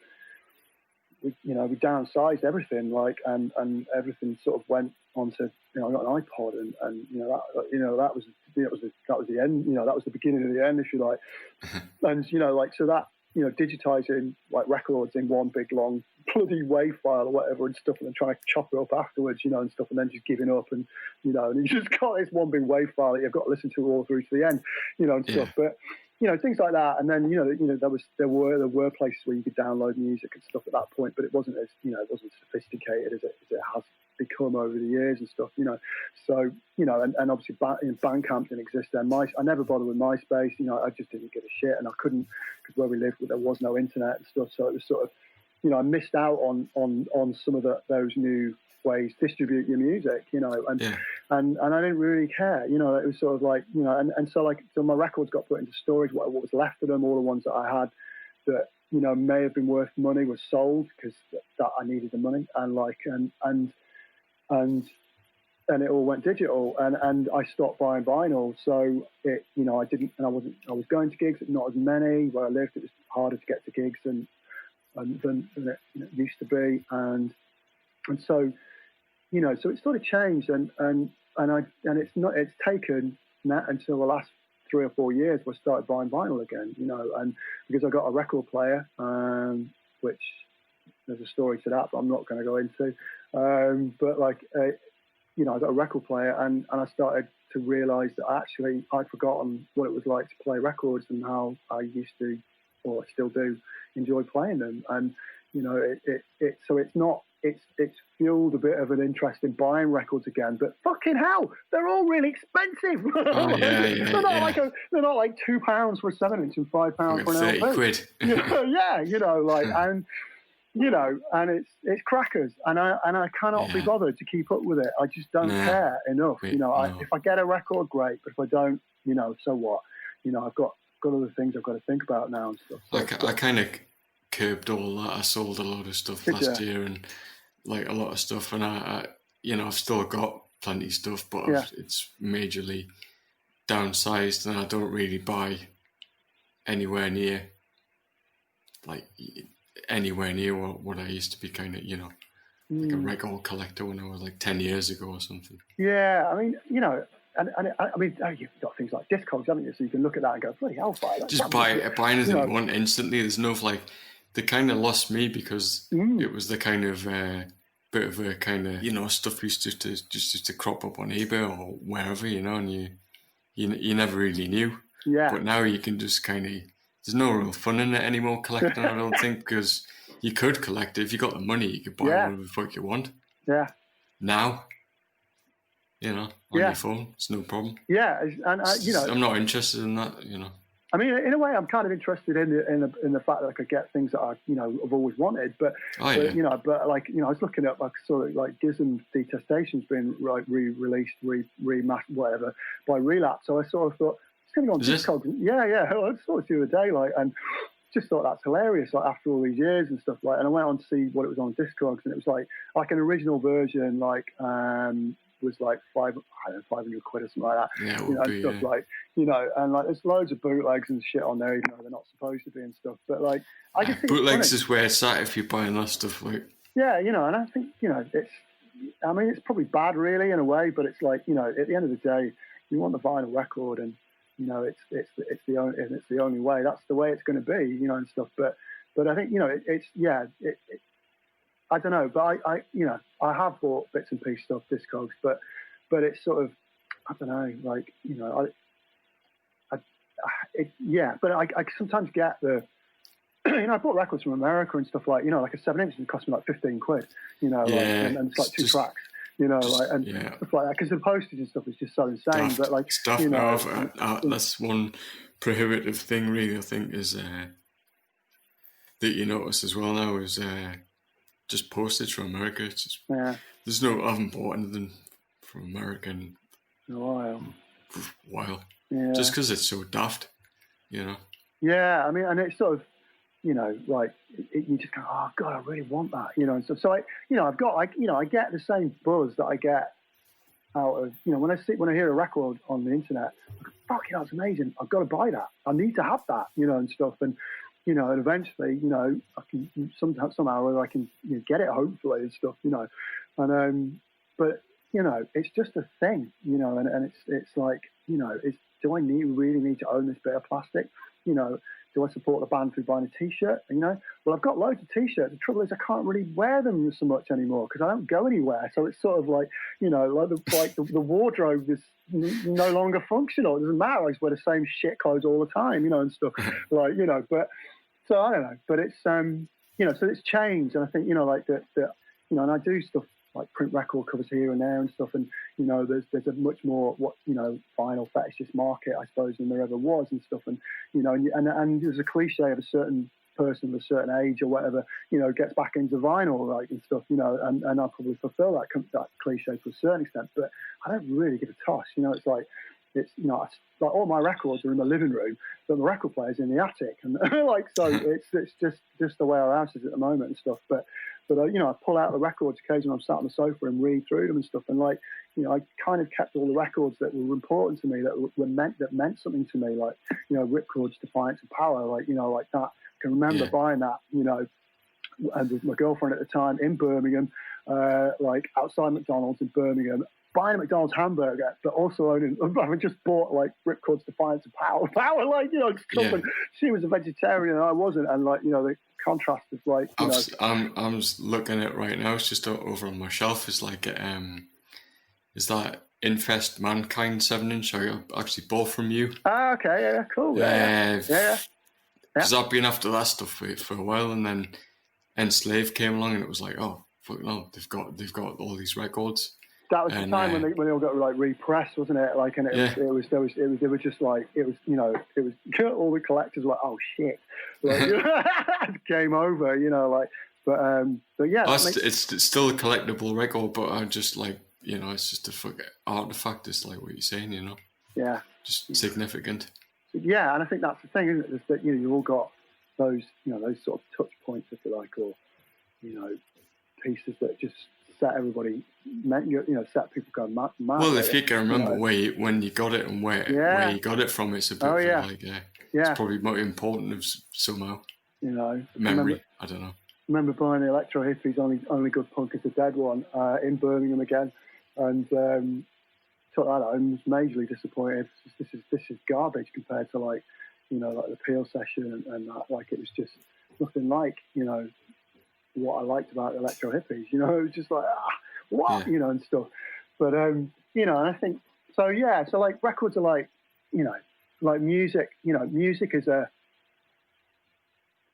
we downsized everything, and everything sort of went onto, I got an iPod, and that was the end, that was the beginning of the end, if you like. And so that digitizing records in one big long bloody WAV file or whatever and stuff, and then trying to chop it up afterwards, and stuff, and then just giving up, and and you just got this one big WAV file that you've got to listen to all through to the end, and stuff. But things like that. And then there were places where you could download music and stuff at that point, but it wasn't as it wasn't sophisticated as it has become over the years and stuff. So and obviously Bandcamp didn't exist then. I never bothered with MySpace. I just didn't give a shit, and I couldn't, because where we lived there was no internet and stuff. So it was sort of I missed out on some of those new ways to distribute your music, and I didn't really care, it was sort of so my records got put into storage. What was left of them, all the ones that I had that may have been worth money, was sold because that I needed the money, and it all went digital, and I stopped buying vinyl. So it, I didn't, and I was going to gigs, not as many. Where I lived, it was harder to get to gigs than it used to be, and so so it sort of changed, and it's taken not until the last 3 or 4 years where I started buying vinyl again, and because I got a record player, which there's a story to that, but I'm not going to go into. But I got a record player, and I started to realise that actually I'd forgotten what it was like to play records and how I used to, or I still do, enjoy playing them. And it's fueled a bit of an interest in buying records again. But fucking hell, they're all really expensive. Oh, they're not like £2 for a 7-inch and £5 for an LP. 30 quid. And it's crackers, and I cannot be bothered to keep up with it. I just don't care enough. If I get a record, great, but if I don't, so what? I've got other things I've got to think about now and stuff. So I kind of curbed all that. I sold a lot of stuff last year, and like a lot of stuff, and I've still got plenty of stuff, but it's majorly downsized, and I don't really buy anywhere near what I used to be, kind of, like a record collector when I was like 10 years ago or something. Yeah, I mean, you've got things like Discogs, haven't you? So you can look at that and go, bloody hellfire. Just buy anything you want instantly. There's no, they kind of lost me because it was the kind of bit of a kind of, stuff used to crop up on eBay or wherever, and you never really knew. Yeah. But now you can just kind of, there's no real fun in it anymore collecting, I don't think, because you could collect it. If you got the money, you could buy whatever the fuck you want. Yeah. Now, on your phone, it's no problem. Yeah, and I'm not interested in that, I mean, in a way, I'm kind of interested in the fact that I could get things that I've always wanted. But I was looking at Gizm Detestation's been re-released, remastered, whatever, by Relapse. So I sort of thought, it's going to go on Discogs. Yeah. I saw it the other day, and just thought that's hilarious. After all these years and stuff, and I went on to see what it was on Discogs, and it was like an original version, was like 500 quid or something like that. Yeah, and there's loads of bootlegs and shit on there, even though they're not supposed to be and stuff. But I just think bootlegs is where it's at if you're buying that stuff. Yeah, and I think it's probably bad really in a way, but it's at the end of the day, you want the vinyl record, and it's the only way. That's the way it's going to be, and stuff. But I think I don't know, but I have bought bits and pieces of Discogs, but it's sort of, I don't know, but I sometimes get the, I bought records from America and stuff like a 7-inch, and it cost me like 15 quid, and it's like two tracks, stuff like that, because the postage and stuff is just so insane. Daft but stuff that's one prohibitive thing, really, I think, is that you notice as well now is just postage from America. It's just, I haven't bought anything from America in a while. Yeah. Just because it's so daft, Yeah, I mean, and it's sort of, you just go, oh God, I really want that, and stuff. So I get the same buzz that I get out of, when I hear a record on the internet, I go, fuck, that's amazing. I've got to buy that. I need to have that, and stuff. And and eventually, I can somehow I can get it, hopefully, and stuff, and but it's just a thing, and it's like, do I really need to own this bit of plastic? Do I support the band through buying a T-shirt? Well, I've got loads of T-shirts. The trouble is I can't really wear them so much anymore because I don't go anywhere. So it's sort of like, the wardrobe is no longer functional. It doesn't matter. I just wear the same shit clothes all the time, and stuff. But so I don't know. But it's so it's changed, and I think and I do stuff like print record covers here and there and stuff, and there's a much more vinyl fetishist market, I suppose, than there ever was and stuff, and and there's a cliche of a certain person of a certain age or whatever gets back into vinyl and stuff, and I probably fulfill that cliche to a certain extent, but I don't really give a toss. It's like all my records are in the living room, but the record player's in the attic, and so it's just the way our house is at the moment and stuff. But I pull out the records occasionally when I'm sat on the sofa and read through them and stuff. And I kind of kept all the records that were important to me, that meant something to me, like Ripcord's Defiance of Power, like that. I can remember buying that, and with my girlfriend at the time in Birmingham, like outside McDonald's in Birmingham, buying a McDonald's hamburger, but also having just bought like Ripcord's Defiance of Power, like, you know, stuff. And she was a vegetarian and I wasn't, and like, you know, the contrast is like, you know. I'm just looking at it right now. It's just over on my shelf. It's like, is that Infest Mankind 7-inch? I actually bought from you. Ah, okay, yeah, cool. Yeah. Because I've been after that stuff for a while, and then Enslaved came along, and it was like, oh fuck no, they've got all these records. That was the time when they all got like repressed, wasn't it? Like, and they were just like, it was, you know, it was all the collectors were like, oh shit, like, game over, you know, like, but yeah, it's still a collectible record, but I'm just like, you know, it's just a artifact. It's like what you're saying, you know. Yeah. Just significant. Yeah, and I think that's the thing, isn't it? Is that, you know, you've all got those, you know, those sort of touch points, if you like, or, you know, pieces that just set everybody, you know, set people going mad. Well, if you can remember, you know, when you got it and where you got it from, it's a bit like, it's probably more important somehow. You know, memory. I don't know. Remember buying the Electro Hippies, Only Good Punk Is the Dead one in Birmingham again, and took that home. Was majorly disappointed. This is garbage compared to, like, you know, like the Peel session and that. Like, it was just nothing like, you know, what I liked about the Electro Hippies. You know, it was just like, what, you know, and stuff. But you know, and I think so. Yeah, so like records are like, you know, like music. You know, music is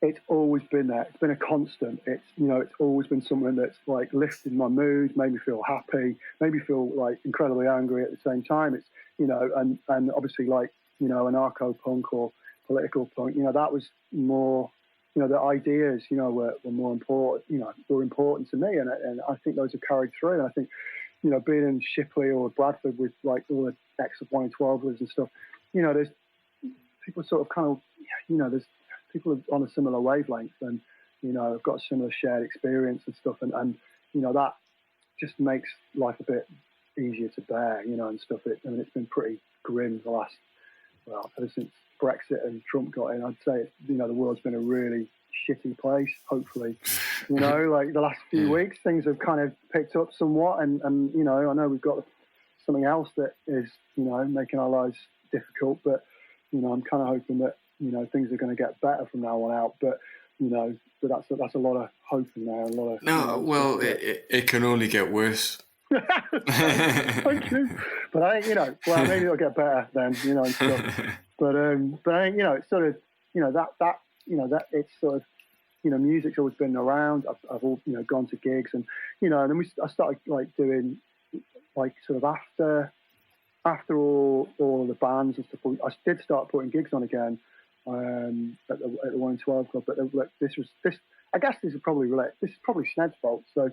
it's always been there. It's been a constant. It's, you know, it's always been something that's like lifted my mood, made me feel happy, made me feel like incredibly angry at the same time. It's, you know, and obviously, like, you know, anarcho punk or political punk, you know, that was more, you know, the ideas, you know, were more important, you know, were important to me. And I think those are carried through. And I think, you know, being in Shipley or Bradford with like all the X of 112ers and stuff, you know, there's people sort of kind of, you know, there's people are on a similar wavelength and, you know, have got a similar shared experience and stuff. And you know, that just makes life a bit easier to bear, you know, and stuff. I mean, it's been pretty grim the last, well, ever since Brexit and Trump got in. I'd say, you know, the world's been a really shitty place, hopefully. You know, like the last few weeks, things have kind of picked up somewhat. And you know, I know we've got something else that is, you know, making our lives difficult. But, you know, I'm kind of hoping that, you know, things are going to get better from now on out. But, you know, but that's a lot of hope in there. A lot of, no, you know, well, it can only get worse. Thank you. But I, you know, well, maybe it'll get better then, you know, and stuff. But I, you know, it's sort of, you know, that you know, that it's sort of, you know, music's always been around. I've all, you know, gone to gigs and, you know, and then I started like doing like sort of after all the bands and stuff. I did start putting gigs on again at the 112 Club. But this I guess this is probably Sned's fault. So,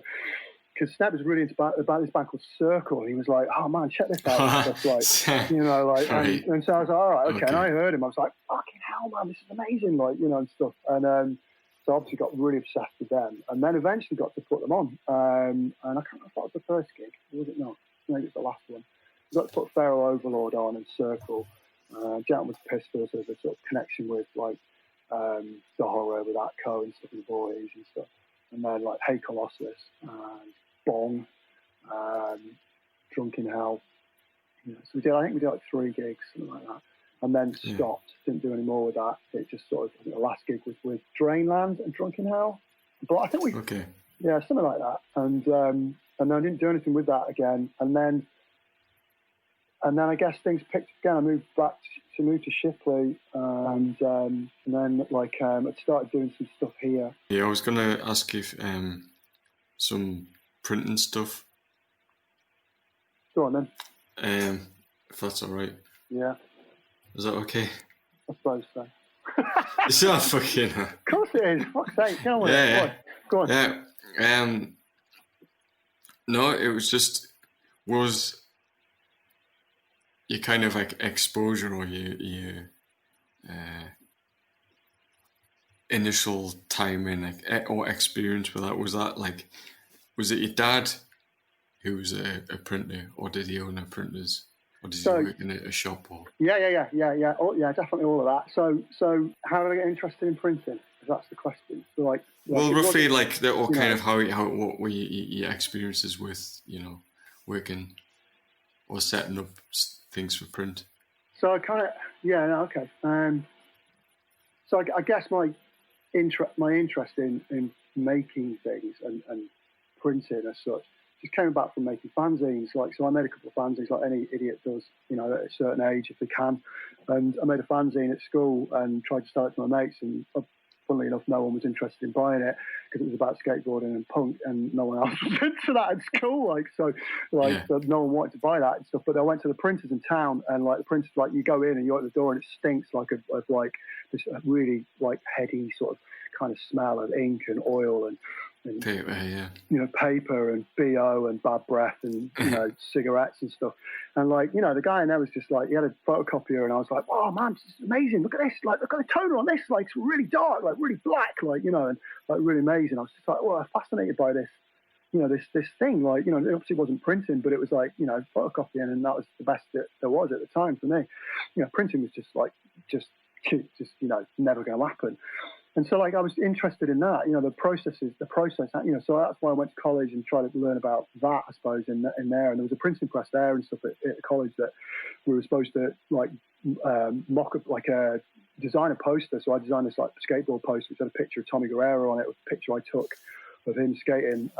because Sned was really into about this band called Circle. He was like, "Oh man, check this out!" And stuff, like, you know, like, and so I was like, "All right, okay." And I heard him. I was like, "Fucking hell, man, this is amazing!" Like, you know, and stuff. And so obviously got really obsessed with them, and then eventually got to put them on. And I can't remember if that was the first gig, or was it not? Maybe it's the last one. I got to put Feral Overlord on and Circle. Gentleman's Pistols as a sort of connection with like the horror with that Co and stuff and the boys and stuff. And then like Hey Colossus and Bong, Drunk in Hell. You know, so I think we did like 3 gigs, something like that. And then stopped, didn't do any more with that. It just sort of, I think the last gig was with Drainland and Drunk in Hell. But I think yeah, something like that. And then I didn't do anything with that again. And then I guess things picked up again. I moved back to Shipley, and then like I started doing some stuff here. Yeah, I was going to ask you some printing stuff. Go on then. If that's all right. Yeah. Is that okay? I suppose so. It's not fucking. Of course it is. Fuck's sake. Go on. Go on. Yeah. No, it was just your kind of like exposure or your initial time in like or experience with that, was it your dad who was a printer, or did he own a printers, or did he work in a shop? Or yeah. Oh, yeah, definitely all of that. So how did I get interested in printing? That's the question. So like Well, roughly like that, or kind of what were your experiences with, working or setting up things for print? So I kind of, okay. So I guess my interest in making things and printing as such just came about from making fanzines. So I made a couple of fanzines like any idiot does, at a certain age if they can. And I made a fanzine at school and tried to sell it to my mates, and funnily enough, no one was interested in buying it because it was about skateboarding and punk, and no one else was into that at school. So no one wanted to buy that and stuff. But I went to the printers in town, and the printers, you go in and you're at the door and it stinks of this really heady sort of kind of smell of ink and oil and paper, paper and BO and bad breath and cigarettes and stuff. And the guy in there was just he had a photocopier, and I was like, oh man, this is amazing. Look at this. Look at the toner on this. It's really dark, really black, and really amazing. I was just well, fascinated by this, this thing. It obviously wasn't printing, but it was photocopying, and that was the best that there was at the time for me. Printing was just never going to happen. And so, I was interested in that, the process, so that's why I went to college and tried to learn about that, I suppose, in there. And there was a printing press there and stuff at college that we were supposed to, mock up, design a poster. So I designed this, skateboard poster, which had a picture of Tommy Guerrero on it, with a picture I took of him skating,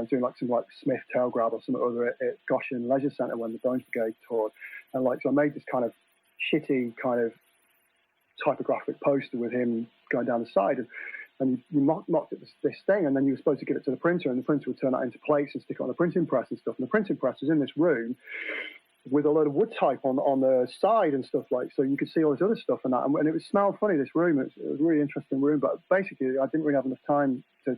doing, some, Smith tail grab or something or other at Goshen Leisure Centre when the Bones Brigade toured. And, so I made this kind of shitty kind of typographic poster with him going down the side, and you mocked at this thing, and then you were supposed to give it to the printer, and the printer would turn that into plates and stick it on the printing press and stuff. And the printing press was in this room with a load of wood type on the side and stuff, so you could see all this other stuff and that. And it smelled funny, this room. It was a really interesting room, but basically I didn't really have enough time I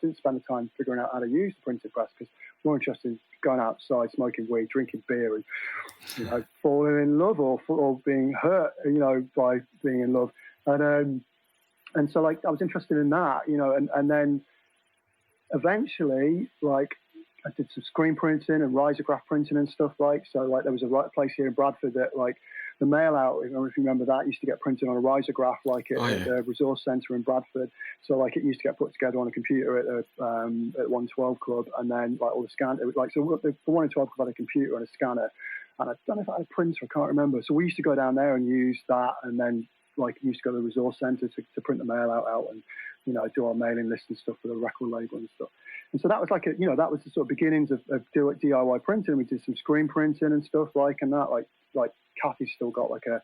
didn't spend the time figuring out how to use the printing press, because I'm more interested in going outside, smoking weed, drinking beer, and falling in love or being hurt, by being in love. And so I was interested in that, and then eventually I did some screen printing and risograph printing and stuff so there was a place here in Bradford that the mail out, if you remember that, used to get printed on a risograph at the resource centre in Bradford. So it used to get put together on a computer at 112 Club, and then all the scan, it was so the 112 Club had a computer and a scanner, and I don't know if I had a printer, I can't remember. So we used to go down there and use that, and then used to go to the resource centre to print the mail out and do our mailing list and stuff for the record label and stuff. And so that was that was the sort of beginnings of DIY printing. We did some screen printing and stuff and that. Kathy's still got a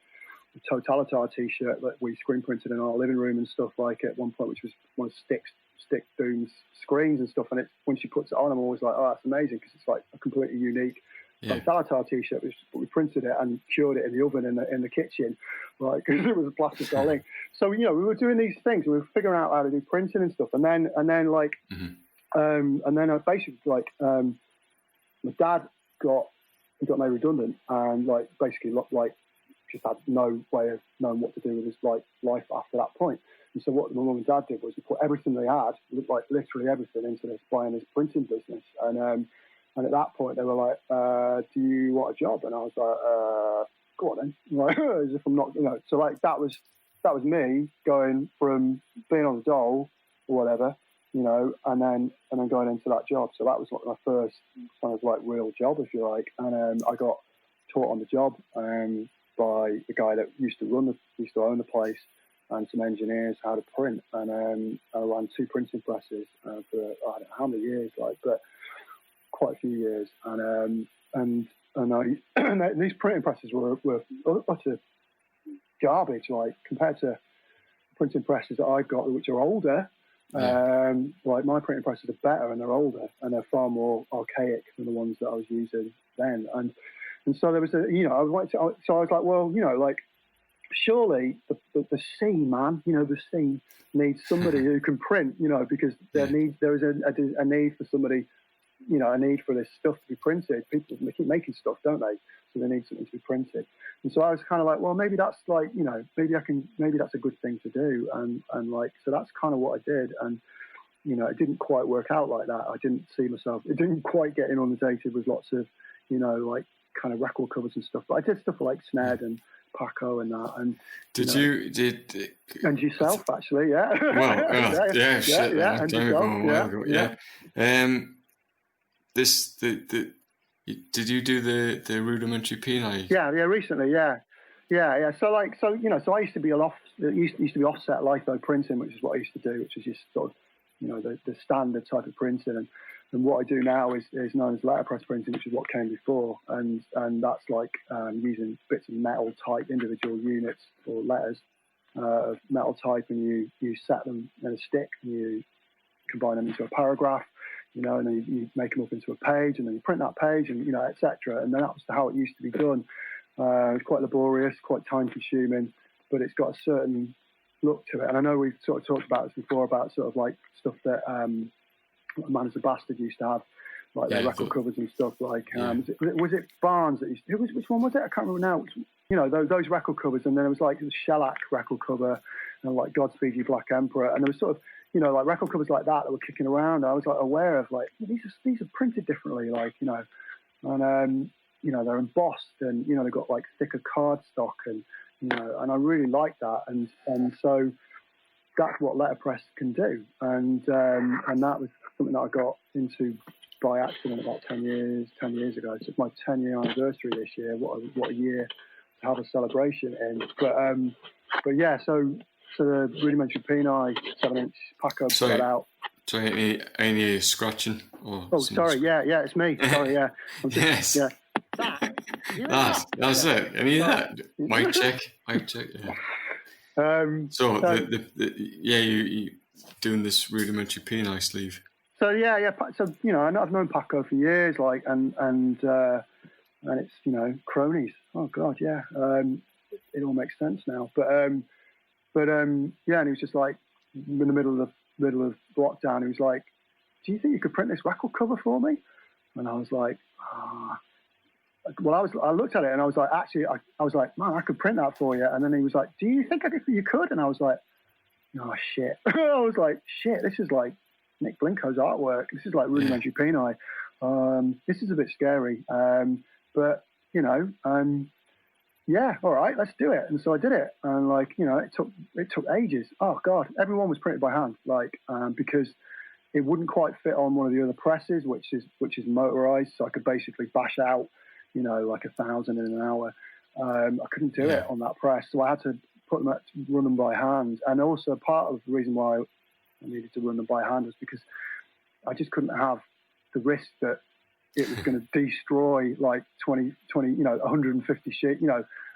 Totalitar T-shirt that we screen printed in our living room and stuff at one point, which was one of Stick Doom's screens and stuff. And when she puts it on, I'm always like, oh, that's amazing, because it's a completely unique Totalitar T-shirt. We printed it and cured it in the oven in the kitchen, because it was a plastic doll thing. So we were doing these things. We were figuring out how to do printing and stuff. And then I basically my dad got made redundant, and basically just had no way of knowing what to do with his life after that point. And so what my mum and dad did was they put everything they had, literally everything, into buying this printing business. And at that point they were like, do you want a job? And I was like, go on then. As if I'm not, so that was me going from being on the dole or whatever, and then going into that job. So that was my first kind of real job, if you like. And I got taught on the job by the guy that used to own the place, and some engineers, how to print. And I ran 2 printing presses for I don't know how many years, but quite a few years. And these printing presses were utter garbage, compared to printing presses that I've got, which are older. My printing presses are better, and they're older, and they're far more archaic than the ones that I was using then. And so there was so I was like, well, surely the scene, man, the scene needs somebody who can print, because there is a need for somebody, a need for this stuff to be printed. People keep making stuff, don't they? So they need something to be printed. And so I was kind of like, well, maybe that's maybe that's a good thing to do. And so that's kind of what I did. And, it didn't quite work out like that. I didn't see myself, it didn't quite get inundated with lots of, kind of record covers and stuff. But I did stuff for Sned and Paco and that. And and yourself actually, yeah. Well, shit, yeah, and yourself, yeah. Did you do the rudimentary penile? Yeah, recently, yeah. So I used to be used to be offset litho printing, which is what I used to do, which is just sort of, the standard type of printing. And what I do now is known as letterpress printing, which is what came before, and that's like using bits of metal type individual units or letters of metal type, and you set them in a stick, and you combine them into a paragraph, and then you make them up into a page, and then you print that page, and etc. And then that's how it used to be done. It's quite laborious, quite time consuming, but it's got a certain look to it. And I know we've sort of talked about this before, about sort of like stuff that Man as a Bastard used to have, like their record covers and stuff. Like, was it Barnes that used to, which one was it? I can't remember now. Those record covers, and then it was like the Shellac record cover, and like Godspeed You Black Emperor, and there was sort of, like record covers like that were kicking around. I was like aware of like these are printed differently, like and they're embossed, and they've got like thicker cardstock, and and I really like that, and so that's what letterpress can do, and that was something that I got into by accident about 10 years ago. So it's my 10-year anniversary this year. What a year to have a celebration in. But yeah, so the rudimentary penile 7-inch Paco got out. So any scratching? Sorry, yeah, it's me. Sorry, yeah. Yes. Yeah. That's it. Any of that? Mic check. Yeah. You doing this rudimentary penile sleeve. So yeah. So I've known Paco for years, like, and it's cronies. Oh God, yeah. It all makes sense now. But and he was just like in the middle of lockdown. He was like, "Do you think you could print this record cover for me?" And I was like, Well, I looked at it and I was like, actually, I was like, man, I could print that for you. And then he was like, do you think you could? And I was like, oh shit. I was like, shit, this is like Nick Blinko's artwork. This is like rudimentary penile. This is a bit scary. But yeah, all right, let's do it. And so I did it. And like, it took ages. Oh God, everyone was printed by hand, like, because it wouldn't quite fit on one of the other presses, which is motorized. So I could basically bash out, like 1,000 in an hour. I couldn't do it on that press, so I had to run them by hand. And also part of the reason why I needed to run them by hand was because I just couldn't have the risk that it was going to destroy like 150 sheet.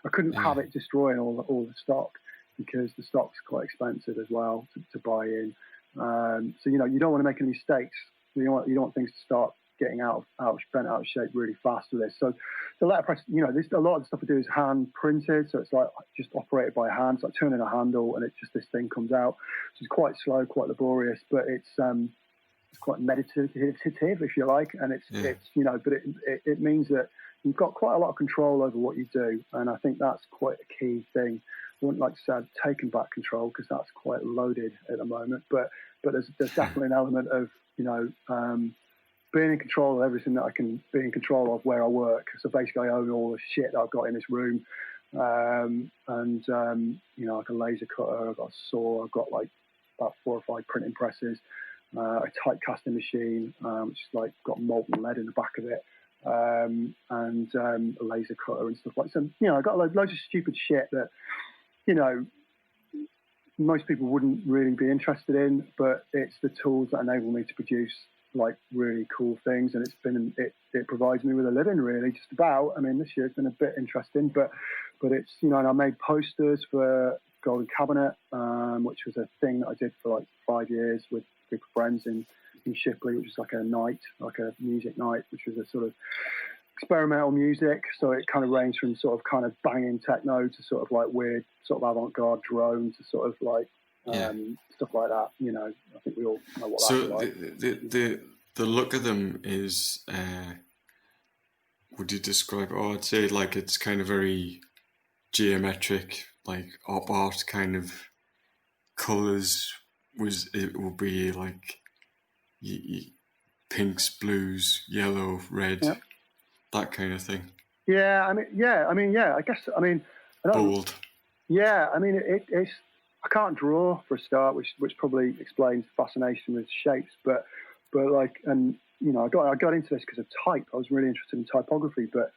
I couldn't have it destroying all the stock, because the stock's quite expensive as well to buy in. So you don't want to make any mistakes. You don't want things to start getting bent out of shape really fast with this. So the letterpress, there's a lot of the stuff I do is hand printed, so it's like just operated by hand. So I turn in a handle and this thing comes out. So it's quite slow, quite laborious, but it's quite meditative, if you like, and it's but it means that you've got quite a lot of control over what you do, and I think that's quite a key thing. I wouldn't like to say I've taken back control, because that's quite loaded at the moment, but there's definitely an element of being in control of everything that I can be in control of where I work. So basically I own all the shit that I've got in this room, like a laser cutter, I've got a saw, I've got like about 4 or 5 printing presses, a tight casting machine, which is like got molten lead in the back of it, and a laser cutter and stuff like that. So, I've got loads of stupid shit that, most people wouldn't really be interested in, but it's the tools that enable me to produce like really cool things, and it provides me with a living, really, just about. I mean, this year it's been a bit interesting, but it's, and I made posters for Golden Cabinet, which was a thing that I did for like 5 years with a group of friends in Shipley, which was like a music night, which was a sort of experimental music. So it kind of ranged from sort of kind of banging techno to sort of like weird sort of avant-garde drone to sort of like stuff like that. I think we all know what that's like. So the look of them is, would you describe? I'd say like it's kind of very geometric, like op art kind of colours. It will be like pinks, blues, yellow, red, that kind of thing. I guess. bold. Yeah, I mean, it's I can't draw for a start, which probably explains the fascination with shapes. But like, and I got into this because of type. I was really interested in typography, but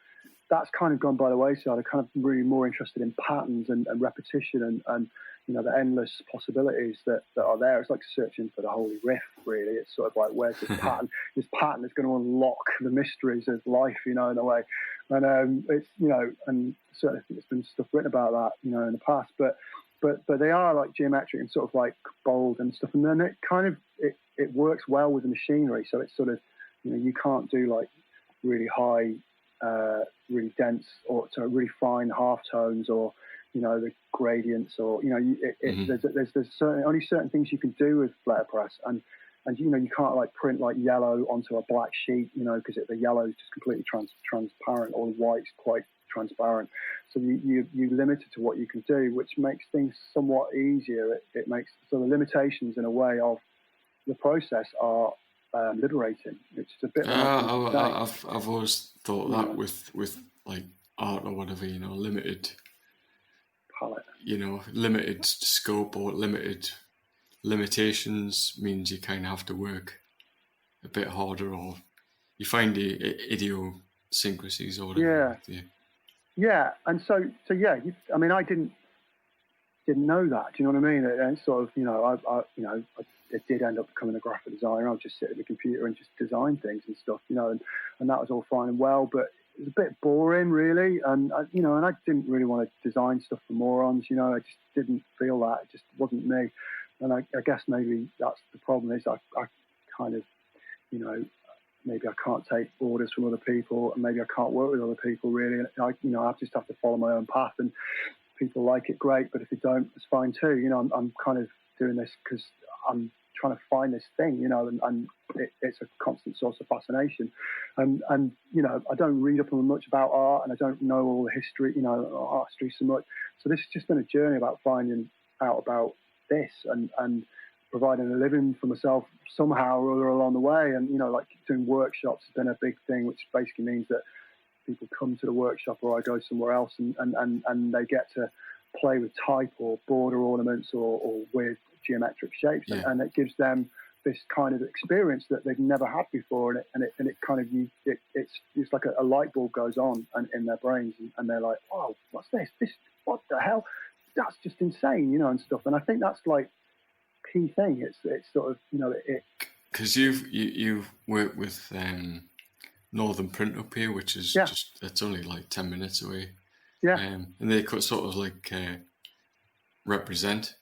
that's kind of gone by the wayside. I'm kind of really more interested in patterns and repetition and the endless possibilities that are there. It's like searching for the holy riff, really. It's sort of like, where's this pattern? This pattern is going to unlock the mysteries of life, in a way. And it's, and certainly I think there's been stuff written about that, in the past. But they are like geometric and sort of like bold and stuff. And then it kind of, it works well with the machinery. So it's sort of, you can't do like really high, really dense or really fine half tones or, the gradients or, there's only certain things you can do with letterpress. And you can't like print like yellow onto a black sheet, because the yellow is just completely transparent, or the white's quite transparent. So you're limited to what you can do, which makes things somewhat easier. It makes, so the limitations in a way of the process are liberating. It's a bit. I've always thought that with like art or whatever, limited palette, limited scope or limited limitations means you kind of have to work a bit harder, or you find the idiosyncrasies or whatever. Yeah, and so yeah. I mean, I didn't know that. Do you know what I mean? And sort of, I did end up becoming a graphic designer. I would just sit at the computer and just design things and stuff, and that was all fine and well, but it was a bit boring, really. And I didn't really want to design stuff for morons. I just didn't feel that. It just wasn't me. And I guess maybe that's the problem, is I kind of, maybe I can't take orders from other people, and maybe I can't work with other people, really. And I just have to follow my own path, and people like it, great. But if they don't, it's fine too. I'm kind of doing this because I'm trying to find this thing, and it's a constant source of fascination. And I don't read up on much about art, and I don't know all the history, art history so much. So this has just been a journey about finding out about this and providing a living for myself somehow or other along the way. And, like doing workshops has been a big thing, which basically means that people come to the workshop or I go somewhere else and they get to play with type or border ornaments or weird geometric shapes. Yeah. And it gives them this kind of experience that they've never had before. And it kind of, it's like a light bulb goes on in their brains and they're like, oh, what's this? What the hell? That's just insane, and stuff. And I think that's like key thing. It's sort of, because you've worked with Northern Print up here, which is just, it's only like 10 minutes away. Yeah. And they could sort of like represent.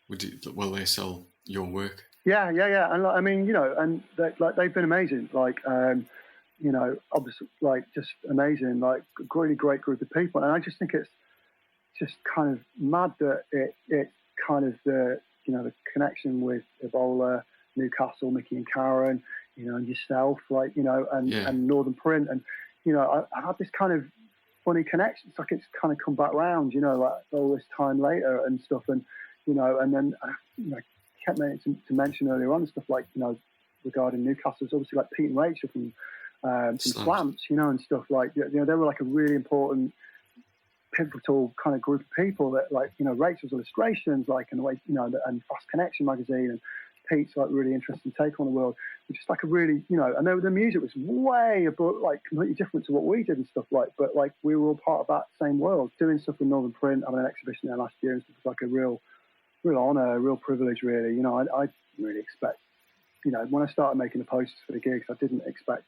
Will they sell your work? Yeah. And like, I mean, and they've been amazing. Like, obviously, like just amazing. Like, really great group of people. And I just think it's just kind of mad that it kind of the connection with Ebola, Newcastle, Mickey and Karen, and yourself, like, and Northern Print, and I had this kind of funny connection. It's like it's kind of come back round, like all this time later and stuff, and and then I kept meaning to mention earlier on stuff like regarding Newcastle, it's obviously like Pete and Rachel from Slams, and stuff like they were like a really important, pivotal kind of group of people that, like, Rachel's illustrations, like, in the way, and Fast Connection magazine, and Pete's like really interesting take on the world, which is like a really, I know the music was way above, like completely different to what we did and stuff, like, but like we were all part of that same world, doing stuff with Northern Print, having an exhibition there last year and stuff. Was like a real honor, a real privilege, really. I really expect, when I started making the posters for the gigs, I didn't expect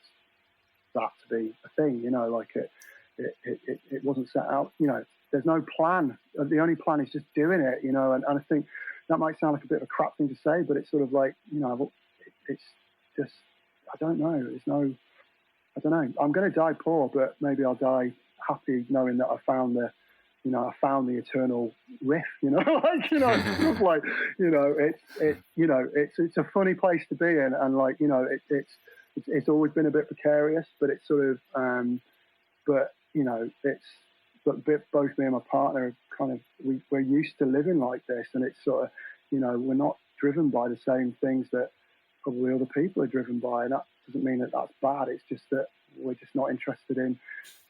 that to be a thing, like it wasn't set out, there's no plan. The only plan is just doing it, and I think that might sound like a bit of a crap thing to say, but it's sort of like, it's just, I don't know. I don't know. I'm going to die poor, but maybe I'll die happy knowing that I found the eternal riff, it's like, it's a funny place to be in. And like, it's always been a bit precarious, but it's sort of, both me and my partner kind of, we're used to living like this, and it's sort of, we're not driven by the same things that probably other people are driven by, and that doesn't mean that that's bad. It's just that we're just not interested in,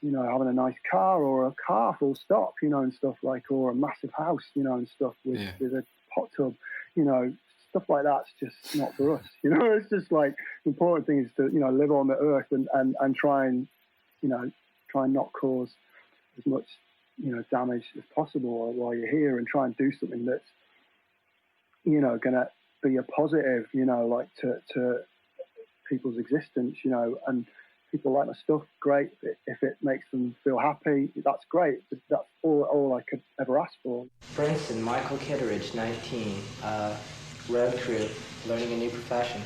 you know, having a nice car or a car full stop, you know, and stuff like, or a massive house, you know, and stuff with a hot tub, you know, stuff like that's just not for us. You know, it's just like the important thing is to, you know, live on the earth and try and, you know, try and not cause as much, you know, damage as possible while you're here, and try and do something that's, you know, going to be a positive, you know, like to people's existence, you know, and people like my stuff, great. If it makes them feel happy, that's great. That's all I could ever ask for. Brinson, Michael Kitteridge, 19, road crew, learning a new profession.